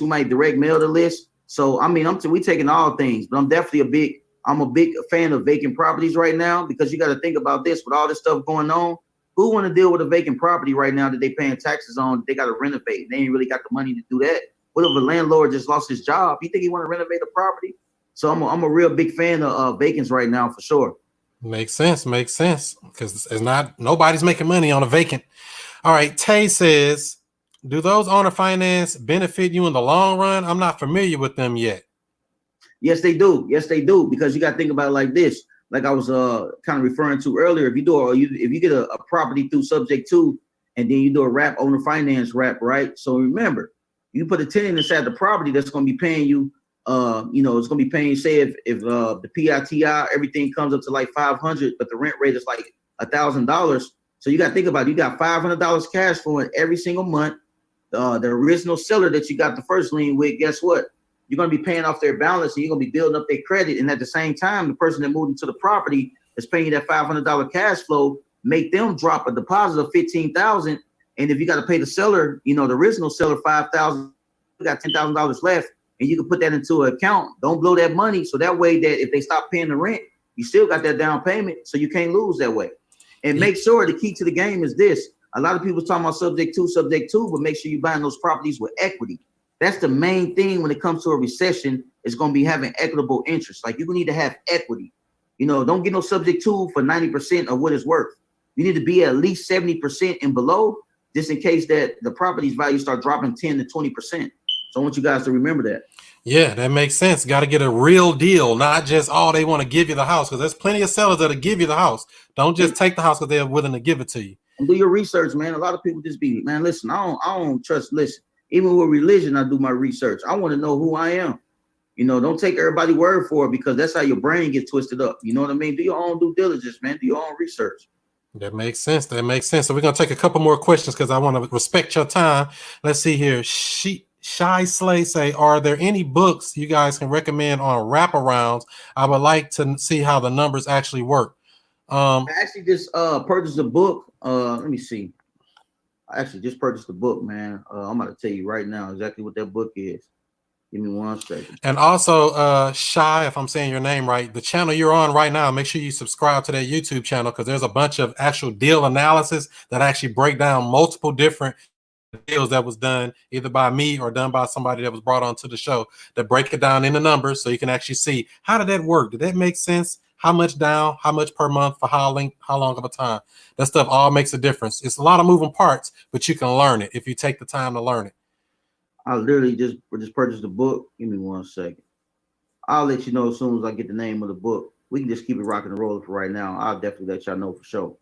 we might direct mail the list. So I mean, we taking all things, but I'm a big fan of vacant properties right now, because you got to think about this with all this stuff going on. Who want to deal with a vacant property right now that they paying taxes on? They got to renovate. They ain't really got the money to do that. What if a landlord just lost his job? You think he want to renovate a property? So I'm a real big fan of vacants right now for sure. Makes sense. Because it's not nobody's making money on a vacant. All right. Tay says, do those owner finance benefit you in the long run? I'm not familiar with them yet. Yes, they do. Yes, they do. Because you got to think about it like this. Like I was kind of referring to earlier, if you get a property through subject to, and then you do a wrap owner finance wrap, right? So remember, you put a tenant inside the property that's going to be paying you. It's going to be paying. Say if the PITI everything comes up to like 500, but the rent rate is like $1,000. So you got to think about it. You got $500 cash flowing every single month. The original seller that you got the first lien with, guess what? You're going to be paying off their balance, and you're going to be building up their credit. And at the same time, the person that moved into the property is paying you that $500 cash flow, make them drop a deposit of $15,000. And if you got to pay the seller, the original seller $5,000, you got $10,000 left, and you can put that into an account. Don't blow that money. So that way that if they stop paying the rent, you still got that down payment. So you can't lose that way. And make sure the key to the game is this. A lot of people talking about subject to, but make sure you're buying those properties with equity. That's the main thing when it comes to a recession. Is going to be having equitable interest. Like you need to have equity. Don't get no subject to for 90% of what it's worth. You need to be at least 70% and below, just in case that the property's value start dropping 10 to 20%. So I want you guys to remember that. Yeah, that makes sense. Got to get a real deal, not just, they want to give you the house, because there's plenty of sellers that'll give you the house. Don't just take the house because they're willing to give it to you. And do your research, man. A lot of people just be, man, listen, I don't trust, listen. Even with religion, I do my research. I want to know who I am. Don't take everybody's word for it, because that's how your brain gets twisted up. You know what I mean? Do your own due diligence, man. Do your own research. That makes sense. So we're going to take a couple more questions because I want to respect your time. Let's see here. Shy Slay say, are there any books you guys can recommend on wraparounds? I would like to see how the numbers actually work. I actually just purchased a book. Let me see. I actually just purchased a book, man. I'm about to tell you right now exactly what that book is. Give me 1 second. And also, Shy, if I'm saying your name right, the channel you're on right now, make sure you subscribe to that YouTube channel, because there's a bunch of actual deal analysis that actually break down multiple different deals that was done either by me or done by somebody that was brought onto the show, that break it down in the numbers so you can actually see, how did that work? Did that make sense? How much down, how much per month, for how long of a time? That stuff all makes a difference. It's a lot of moving parts, but you can learn it if you take the time to learn it. I literally just purchased the book. Give me 1 second. I'll let you know as soon as I get the name of the book. We can just keep it rocking and rolling for right now. I'll definitely let y'all know for sure.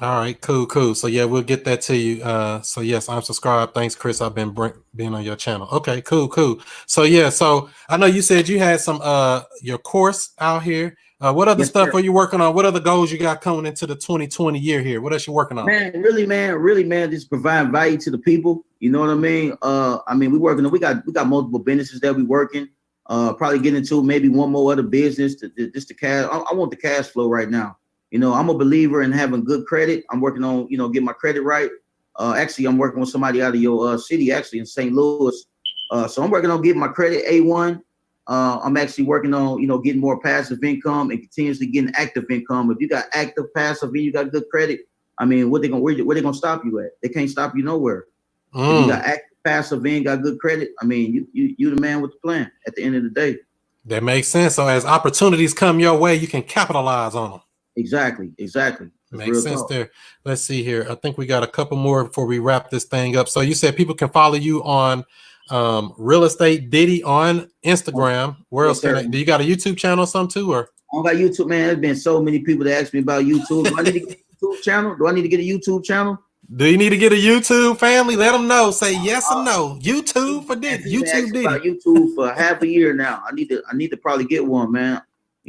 All right, cool. So yeah, we'll get that to you. So yes, I'm subscribed. Thanks, Chris. I've been being on your channel. Okay, cool. So yeah, so I know you said you had some your course out here. What other stuff are you working on? What other goals you got coming into the 2020 year here? What else you working on? Really, man, just provide value to the people. You know what I mean? We working. We got multiple businesses that we working. Probably get into maybe one more other business. Just the cash. I want the cash flow right now. I'm a believer in having good credit. I'm working on, getting my credit right. Actually, I'm working with somebody out of your city, actually in St. Louis. So I'm working on getting my credit A1. I'm actually working on, getting more passive income and continuously getting active income. If you got active, passive, and you got good credit, I mean, where they gonna stop you at? They can't stop you nowhere. If you got active, passive, and got good credit, I mean, you the man with the plan at the end of the day. That makes sense. So as opportunities come your way, you can capitalize on them. Exactly. Makes sense there. Let's see here. I think we got a couple more before we wrap this thing up. So you said people can follow you on Real Estate Diddy on Instagram. Where else can do you got a YouTube channel or something too? Or I don't got YouTube, man. There's been so many people that ask me about YouTube. Do I need to get a YouTube channel? Do I need to get a YouTube channel? Do you need to get a YouTube, family? Let them know. Say yes or no. YouTube for this. YouTube Diddy. About YouTube for half a year now. I need to probably get one, man.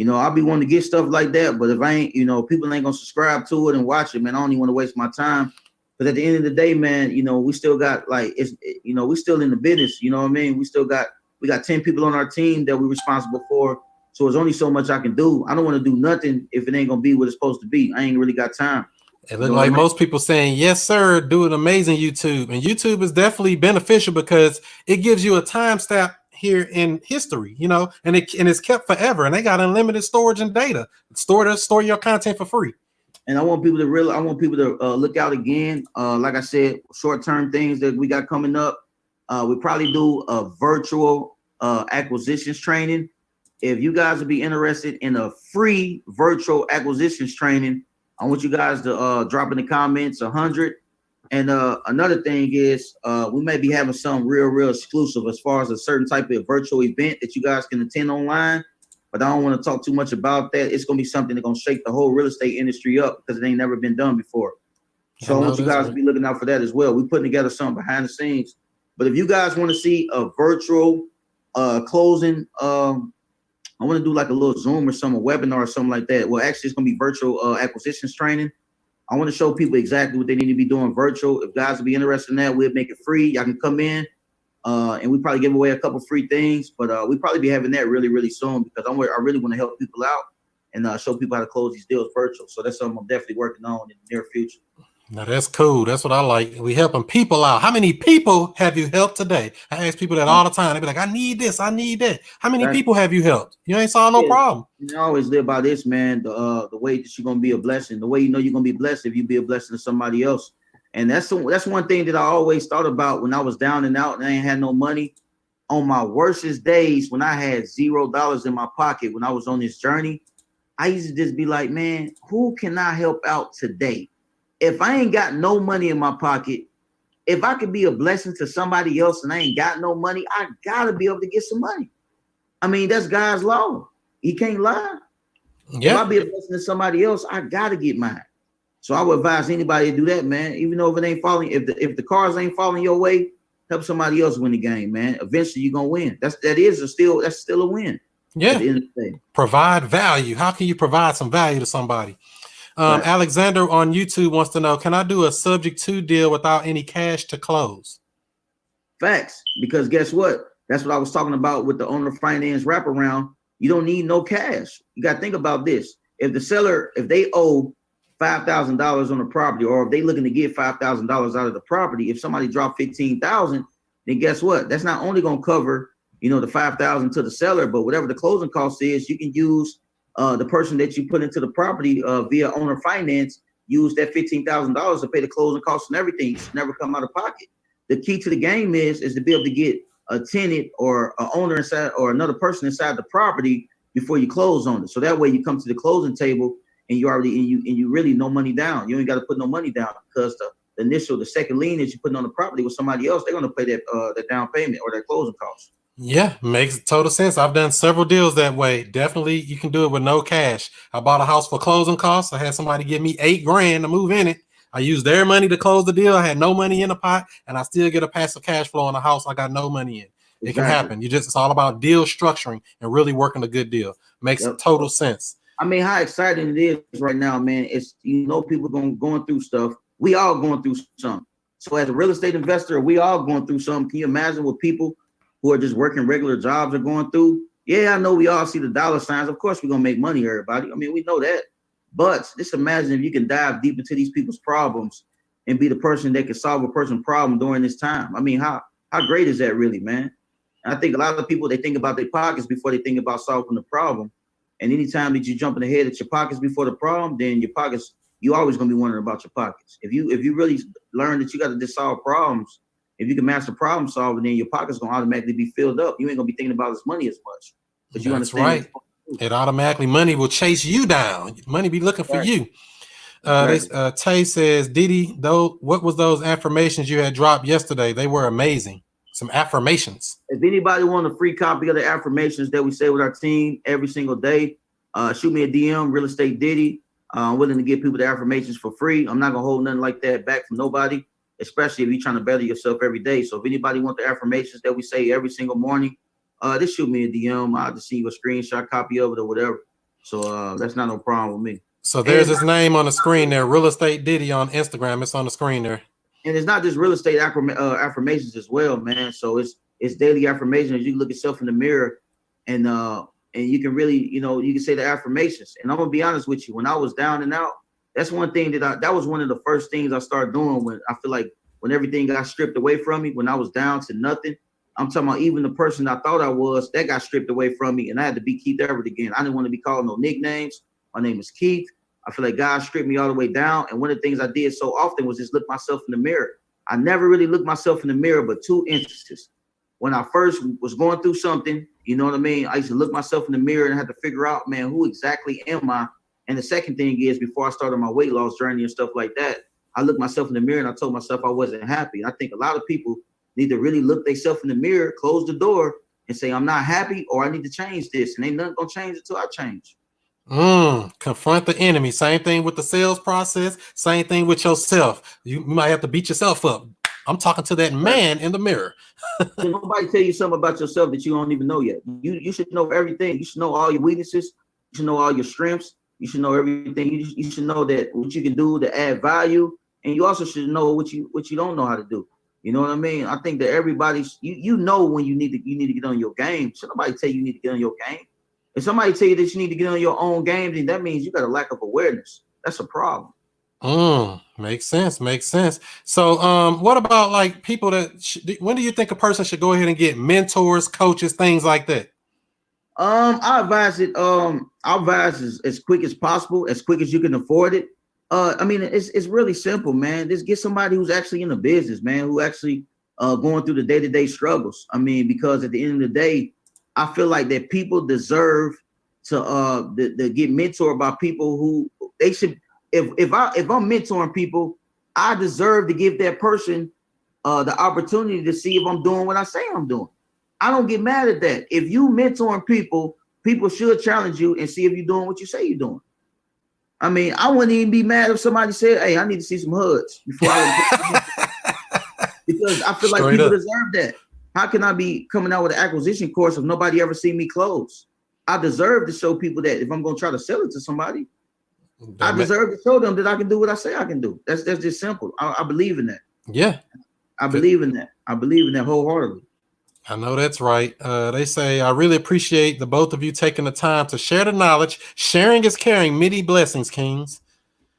I'll be wanting to get stuff like that, but if I ain't, people ain't gonna subscribe to it and watch it, man. I don't even want to waste my time. But at the end of the day, man, we still got we still in the business. You know what I mean? We got 10 people on our team that we're responsible for. So there's only so much I can do. I don't want to do nothing if it ain't gonna be what it's supposed to be. I ain't really got time. It looked like most people saying, yes, sir, do an amazing YouTube. And YouTube is definitely beneficial because it gives you a time stamp here in history, you know, and it's kept forever. And they got unlimited storage and data. Store your content for free. And I want people to look out again. Like I said, short-term things that we got coming up. We probably do a virtual acquisitions training. If you guys would be interested in a free virtual acquisitions training, I want you guys to drop in the comments 100. And another thing is we may be having some real exclusive as far as a certain type of virtual event that you guys can attend online. But I don't want to talk too much about that. It's going to be something that's going to shake the whole real estate industry up because it ain't never been done before. So I want you guys to be looking out for that as well. We're putting together something behind the scenes. But if you guys want to see a virtual closing, I want to do like a little Zoom or some webinar or something like that. Well, actually, it's going to be virtual acquisitions training. I want to show people exactly what they need to be doing virtual. If guys will be interested in that, we'll make it free. Y'all can come in. And we probably give away a couple free things, but we probably be having that really soon because I really want to help people out and show people how to close these deals virtual. So that's something I'm definitely working on in the near future. Now that's cool. That's what I like. We helping people out. How many people have you helped today? I ask people that all the time. They be like, I need this, I need that. How many people have you helped? You ain't saw no problem. You always live by this, man. The way that you're gonna be a blessing, the way you know you're gonna be blessed if you be a blessing to somebody else. And that's one thing that I always thought about when I was down and out and I ain't had no money. On my worstest days, when I had $0 in my pocket, when I was on this journey, I used to just be like, man, who can I help out today? If I ain't got no money in my pocket, if I could be a blessing to somebody else and I ain't got no money, I gotta be able to get some money. I mean, that's God's law. He can't lie. Yeah. If I be a blessing to somebody else, I gotta get mine. So I would advise anybody to do that, man. Even though if it ain't falling, if the cars ain't falling your way, help somebody else win the game, man. Eventually you're gonna win. That's still a win. Yeah. At the end of the day. Provide value. How can you provide some value to somebody? Right. Alexander on YouTube wants to know, can I do a subject to deal without any cash to close? Facts. Because guess what? That's what I was talking about with the owner finance wraparound. You don't need no cash. You got to think about this. If the seller, if they owe $5,000 on the property, or if they looking to get $5,000 out of the property, if somebody dropped $15,000, then guess what? That's not only going to cover, the $5,000 to the seller, but whatever the closing cost is, you can use the person that you put into the property via owner finance, use that $15,000 to pay the closing costs and everything. It's never come out of pocket. The key to the game is to be able to get a tenant or an owner inside or another person inside the property before you close on it. So that way you come to the closing table and you really no money down. You ain't got to put no money down because the second lien that you're putting on the property with somebody else, they're going to pay that down payment or that closing costs. Yeah, makes total sense. I've done several deals that way. Definitely, you can do it with no cash. I bought a house for closing costs. I had somebody give me $8,000 to move in it. I used their money to close the deal. I had no money in the pot, and I still get a passive cash flow on a house I got no money in. It can happen. It's all about deal structuring and really working a good deal. Makes total sense. I mean, how exciting it is right now, man. It's people going through stuff. We all going through something. So as a real estate investor, we all going through something. Can you imagine what people who are just working regular jobs are going through? Yeah, I know we all see the dollar signs. Of course, we're gonna make money, everybody. I mean, we know that. But just imagine if you can dive deep into these people's problems and be the person that can solve a person's problem during this time. I mean, how great is that really, man? And I think a lot of people, they think about their pockets before they think about solving the problem. And anytime that you jump in the head at your pockets before the problem, then your pockets, you always gonna be wondering about your pockets. If you really learn that you got to just solve problems, if you can master problem solving, then your pocket's gonna automatically be filled up. You ain't gonna be thinking about this money as much. But you understand, right? It automatically, money will chase you down. Money be looking for you. Tay says, Didi, though, what was those affirmations you had dropped yesterday? They were amazing. Some affirmations. If anybody want a free copy of the affirmations that we say with our team every single day, shoot me a DM, Real Estate Diddy. I'm willing to give people the affirmations for free. I'm not gonna hold nothing like that back from nobody, especially if you're trying to better yourself every day. So if anybody want the affirmations that we say every single morning, just shoot me a DM. I'll just see you a screenshot copy of it or whatever. So that's not no problem with me. So there's his name on the screen there, Real Estate Diddy on Instagram. It's on the screen there. And it's not just real estate affirmations as well, man. So it's daily affirmations. You look yourself in the mirror and and you can really, you can say the affirmations. And I'm gonna be honest with you, when I was down and out, that's one thing that was one of the first things I started doing when I feel like when everything got stripped away from me, when I was down to nothing. I'm talking about even the person I thought I was, that got stripped away from me, and I had to be Keith Everett again. I didn't want to be called no nicknames. My name is Keith. I feel like God stripped me all the way down. And one of the things I did so often was just look myself in the mirror. I never really looked myself in the mirror, but 2 instances. When I first was going through something, you know what I mean? I used to look myself in the mirror and had to figure out, man, who exactly am I? And the second thing is, before I started my weight loss journey and stuff like that, I looked myself in the mirror and I told myself I wasn't happy. I think a lot of people need to really look themselves in the mirror, close the door, and say, I'm not happy, or I need to change this. And ain't nothing gonna change until I change. Confront the enemy. Same thing with the sales process. Same thing with yourself. You might have to beat yourself up. I'm talking to that man in the mirror. So nobody tell you something about yourself that you don't even know yet. You should know everything. You should know all your weaknesses. You should know all your strengths. You should know everything. You should know that what you can do to add value, and you also should know what you don't know how to do. You know what I mean? I think that everybody's you know when you need to get on your game. Should nobody tell you need to get on your game? If somebody tell you that you need to get on your own game, then that means you got a lack of awareness. That's a problem. Makes sense. So, what about like people that? When do you think a person should go ahead and get mentors, coaches, things like that? I advise it. I advise as quick as possible, as quick as you can afford it. I mean, it's really simple, man. Just get somebody who's actually in the business, man, who actually going through the day-to-day struggles. I mean, because at the end of the day, I feel like that people deserve to get mentored by people who they should. If I'm mentoring people, I deserve to give that person the opportunity to see if I'm doing what I say I'm doing. I don't get mad at that. If you mentoring people, people should challenge you and see if you're doing what you say you're doing. I mean, I wouldn't even be mad if somebody said, "Hey, I need to see some HUDs before I," because I feel like people deserve that. How can I be coming out with an acquisition course if nobody ever seen me close? I deserve to show people that if I'm going to try to sell it to somebody, I deserve to show them that I can do what I say I can do. That's just simple. I believe in that. Yeah, I believe in that. I believe in that wholeheartedly. I know that's right. They say, I really appreciate the both of you taking the time to share the knowledge. Sharing is caring. Many blessings, Kings.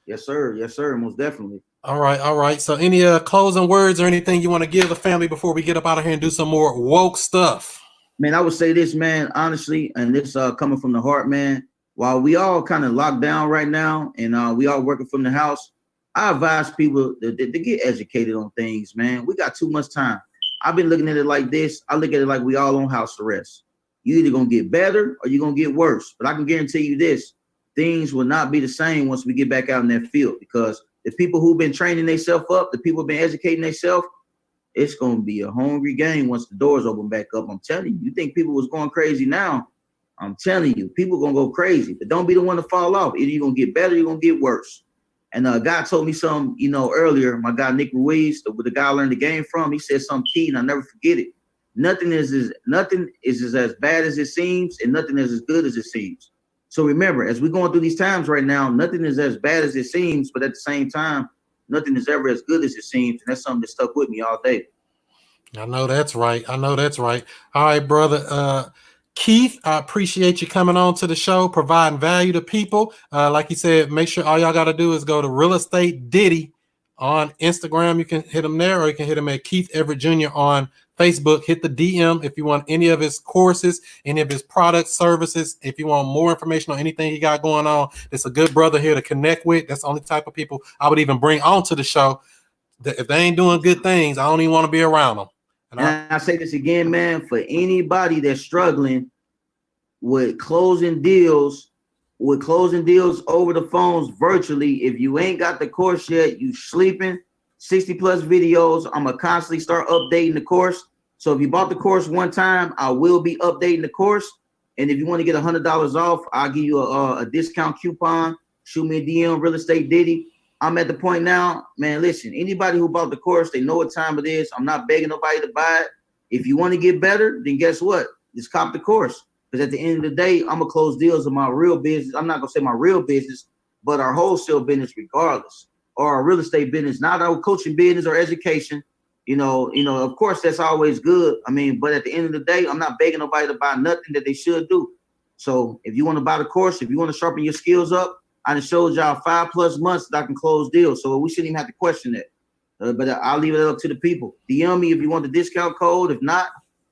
Yes, sir. Yes, sir. Most definitely. All right. So any closing words or anything you want to give the family before we get up out of here and do some more woke stuff? Man, I would say this, man, honestly, and this coming from the heart, man. While we all kind of locked down right now and we all working from the house, I advise people to get educated on things, man. We got too much time. I've been looking at it like this. I look at it like we all on house arrest. You either going to get better or you're going to get worse. But I can guarantee you this, things will not be the same once we get back out in that field, because the people who've been training themselves up, the people who've been educating themselves, it's going to be a hungry game once the doors open back up. I'm telling you, you think people was going crazy now. I'm telling you, people going to go crazy, but don't be the one to fall off. Either you're going to get better or you're going to get worse. And a guy told me something, earlier, my guy, Nick Ruiz, the guy I learned the game from, he said something key and I never forget it. Nothing is as bad as it seems, and nothing is as good as it seems. So remember, as we're going through these times right now, nothing is as bad as it seems, but at the same time, nothing is ever as good as it seems. And that's something that stuck with me all day. I know that's right. All right, brother. Keith, I appreciate you coming on to the show, providing value to people. Like you said, make sure all y'all got to do is go to Real Estate Diddy on Instagram. You can hit him there, or you can hit him at Keith Everett Jr. on Facebook. Hit the DM if you want any of his courses, any of his products, services. If you want more information on anything he got going on, it's a good brother here to connect with. That's the only type of people I would even bring onto the show. If they ain't doing good things, I don't even want to be around them. And I say this again, man, for anybody that's struggling with closing deals over the phones virtually, if you ain't got the course yet, you sleeping. 60 plus videos. I'm gonna constantly start updating the course. So if you bought the course one time, I will be updating the course. And if you want to get $100 off, I'll give you a discount coupon. Shoot me a DM, Real Estate Diddy. I'm at the point now, man, listen, anybody who bought the course, they know what time it is. I'm not begging nobody to buy it. If you want to get better, then guess what? Just cop the course. Because at the end of the day, I'm going to close deals in my real business. I'm not going to say my real business, but our wholesale business regardless, or our real estate business, not our coaching business or education. Of course, that's always good. I mean, but at the end of the day, I'm not begging nobody to buy nothing that they should do. So if you want to buy the course, if you want to sharpen your skills up, I done showed y'all 5+ months that I can close deals. So we shouldn't even have to question that. But I'll leave it up to the people. DM me if you want the discount code. If not,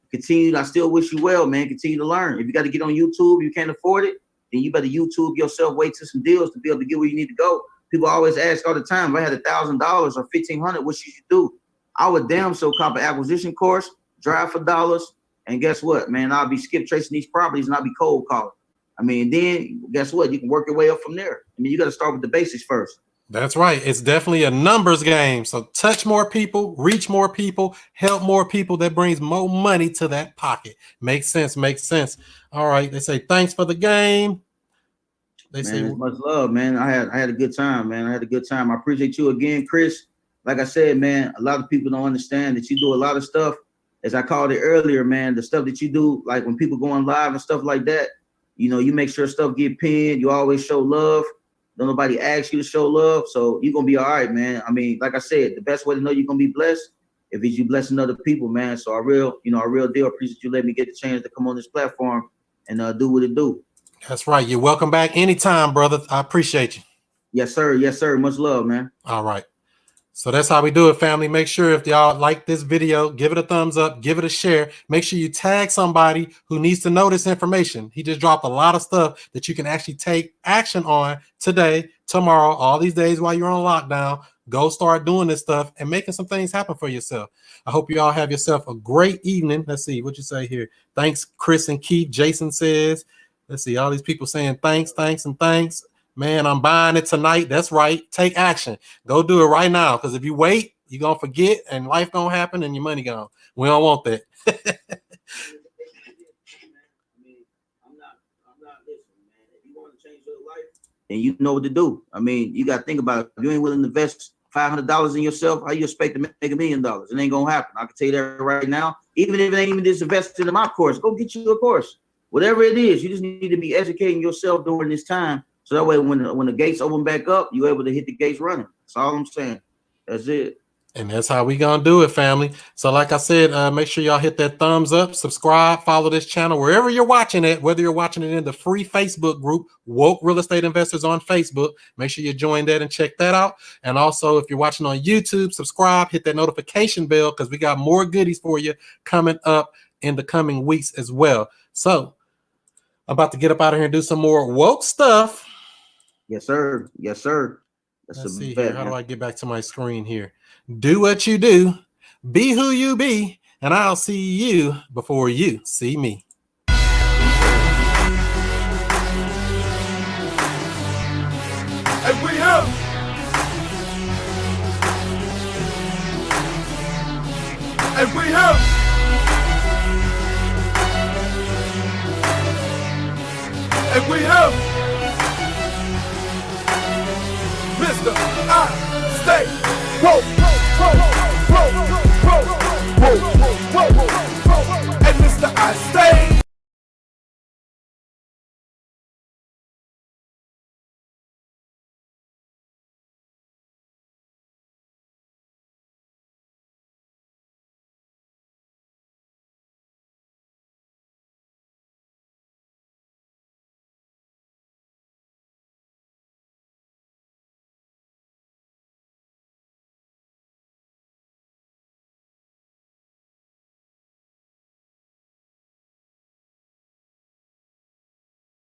continue. I still wish you well, man. Continue to learn. If you got to get on YouTube, you can't afford it, then you better YouTube yourself, wait to some deals to be able to get where you need to go. People always ask all the time, if I had $1,000 or $1,500, what should you do? I would damn so cop an acquisition course, drive for dollars, and guess what, man? I'll be skip tracing these properties and I'll be cold calling. I mean, then guess what? You can work your way up from there. I mean, you got to start with the basics first. That's right. It's definitely a numbers game. So touch more people, reach more people, help more people. That brings more money to that pocket. Makes sense. Makes sense. All right. They say thanks for the game. They say much love, man. I had a good time, man. I had a good time. I appreciate you again, Chris. Like I said, man, a lot of people don't understand that you do a lot of stuff. As I called it earlier, man, the stuff that you do, like when people going live and stuff like that, you know, you make sure stuff get pinned. You always show love. Don't nobody ask you to show love. So you're going to be all right, man. I mean, like I said, the best way to know you're going to be blessed if it's you blessing other people, man. So I real deal appreciate you letting me get the chance to come on this platform and do what it do. That's right. You're welcome back anytime, brother. I appreciate you. Yes, sir. Yes, sir. Much love, man. All right. So that's how we do it, family. Make sure if y'all like this video, give it a thumbs up, give it a share. Make sure you tag somebody who needs to know this information. He just dropped a lot of stuff that you can actually take action on today, tomorrow, all these days while you're on lockdown. Go start doing this stuff and making some things happen for yourself. I hope you all have yourself a great evening. Let's see what you say here. Thanks, Chris and Keith. Jason says, let's see, all these people saying thanks, thanks, and thanks. Man, I'm buying it tonight. That's right. Take action. Go do it right now. Because if you wait, you're going to forget and life going to happen and your money gone. We don't want that. I'm not listening, man. If you want to change your life, then you know what to do. I mean, you got to think about it. If you ain't willing to invest $500 in yourself, how you expect to make $1 million? It ain't going to happen. I can tell you that right now. Even if it ain't even just invested in my course, go get you a course. Whatever it is, you just need to be educating yourself during this time. So that way, when the gates open back up, you're able to hit the gates running. That's all I'm saying. That's it. And that's how we gonna do it, family. So like I said, make sure y'all hit that thumbs up, subscribe, follow this channel wherever you're watching it, whether you're watching it in the free Facebook group, Woke Real Estate Investors on Facebook. Make sure you join that and check that out. And also, if you're watching on YouTube, subscribe, hit that notification bell because we got more goodies for you coming up in the coming weeks as well. So I'm about to get up out of here and do some more woke stuff. Yes, sir. Yes, sir. Let's see here. How do I get back to my screen here? Do what you do, be who you be, and I'll see you before you see me. And we have. And we have. And we have. Mr. I stay. Whoa, whoa, whoa, whoa, whoa, whoa, whoa, whoa, whoa, whoa.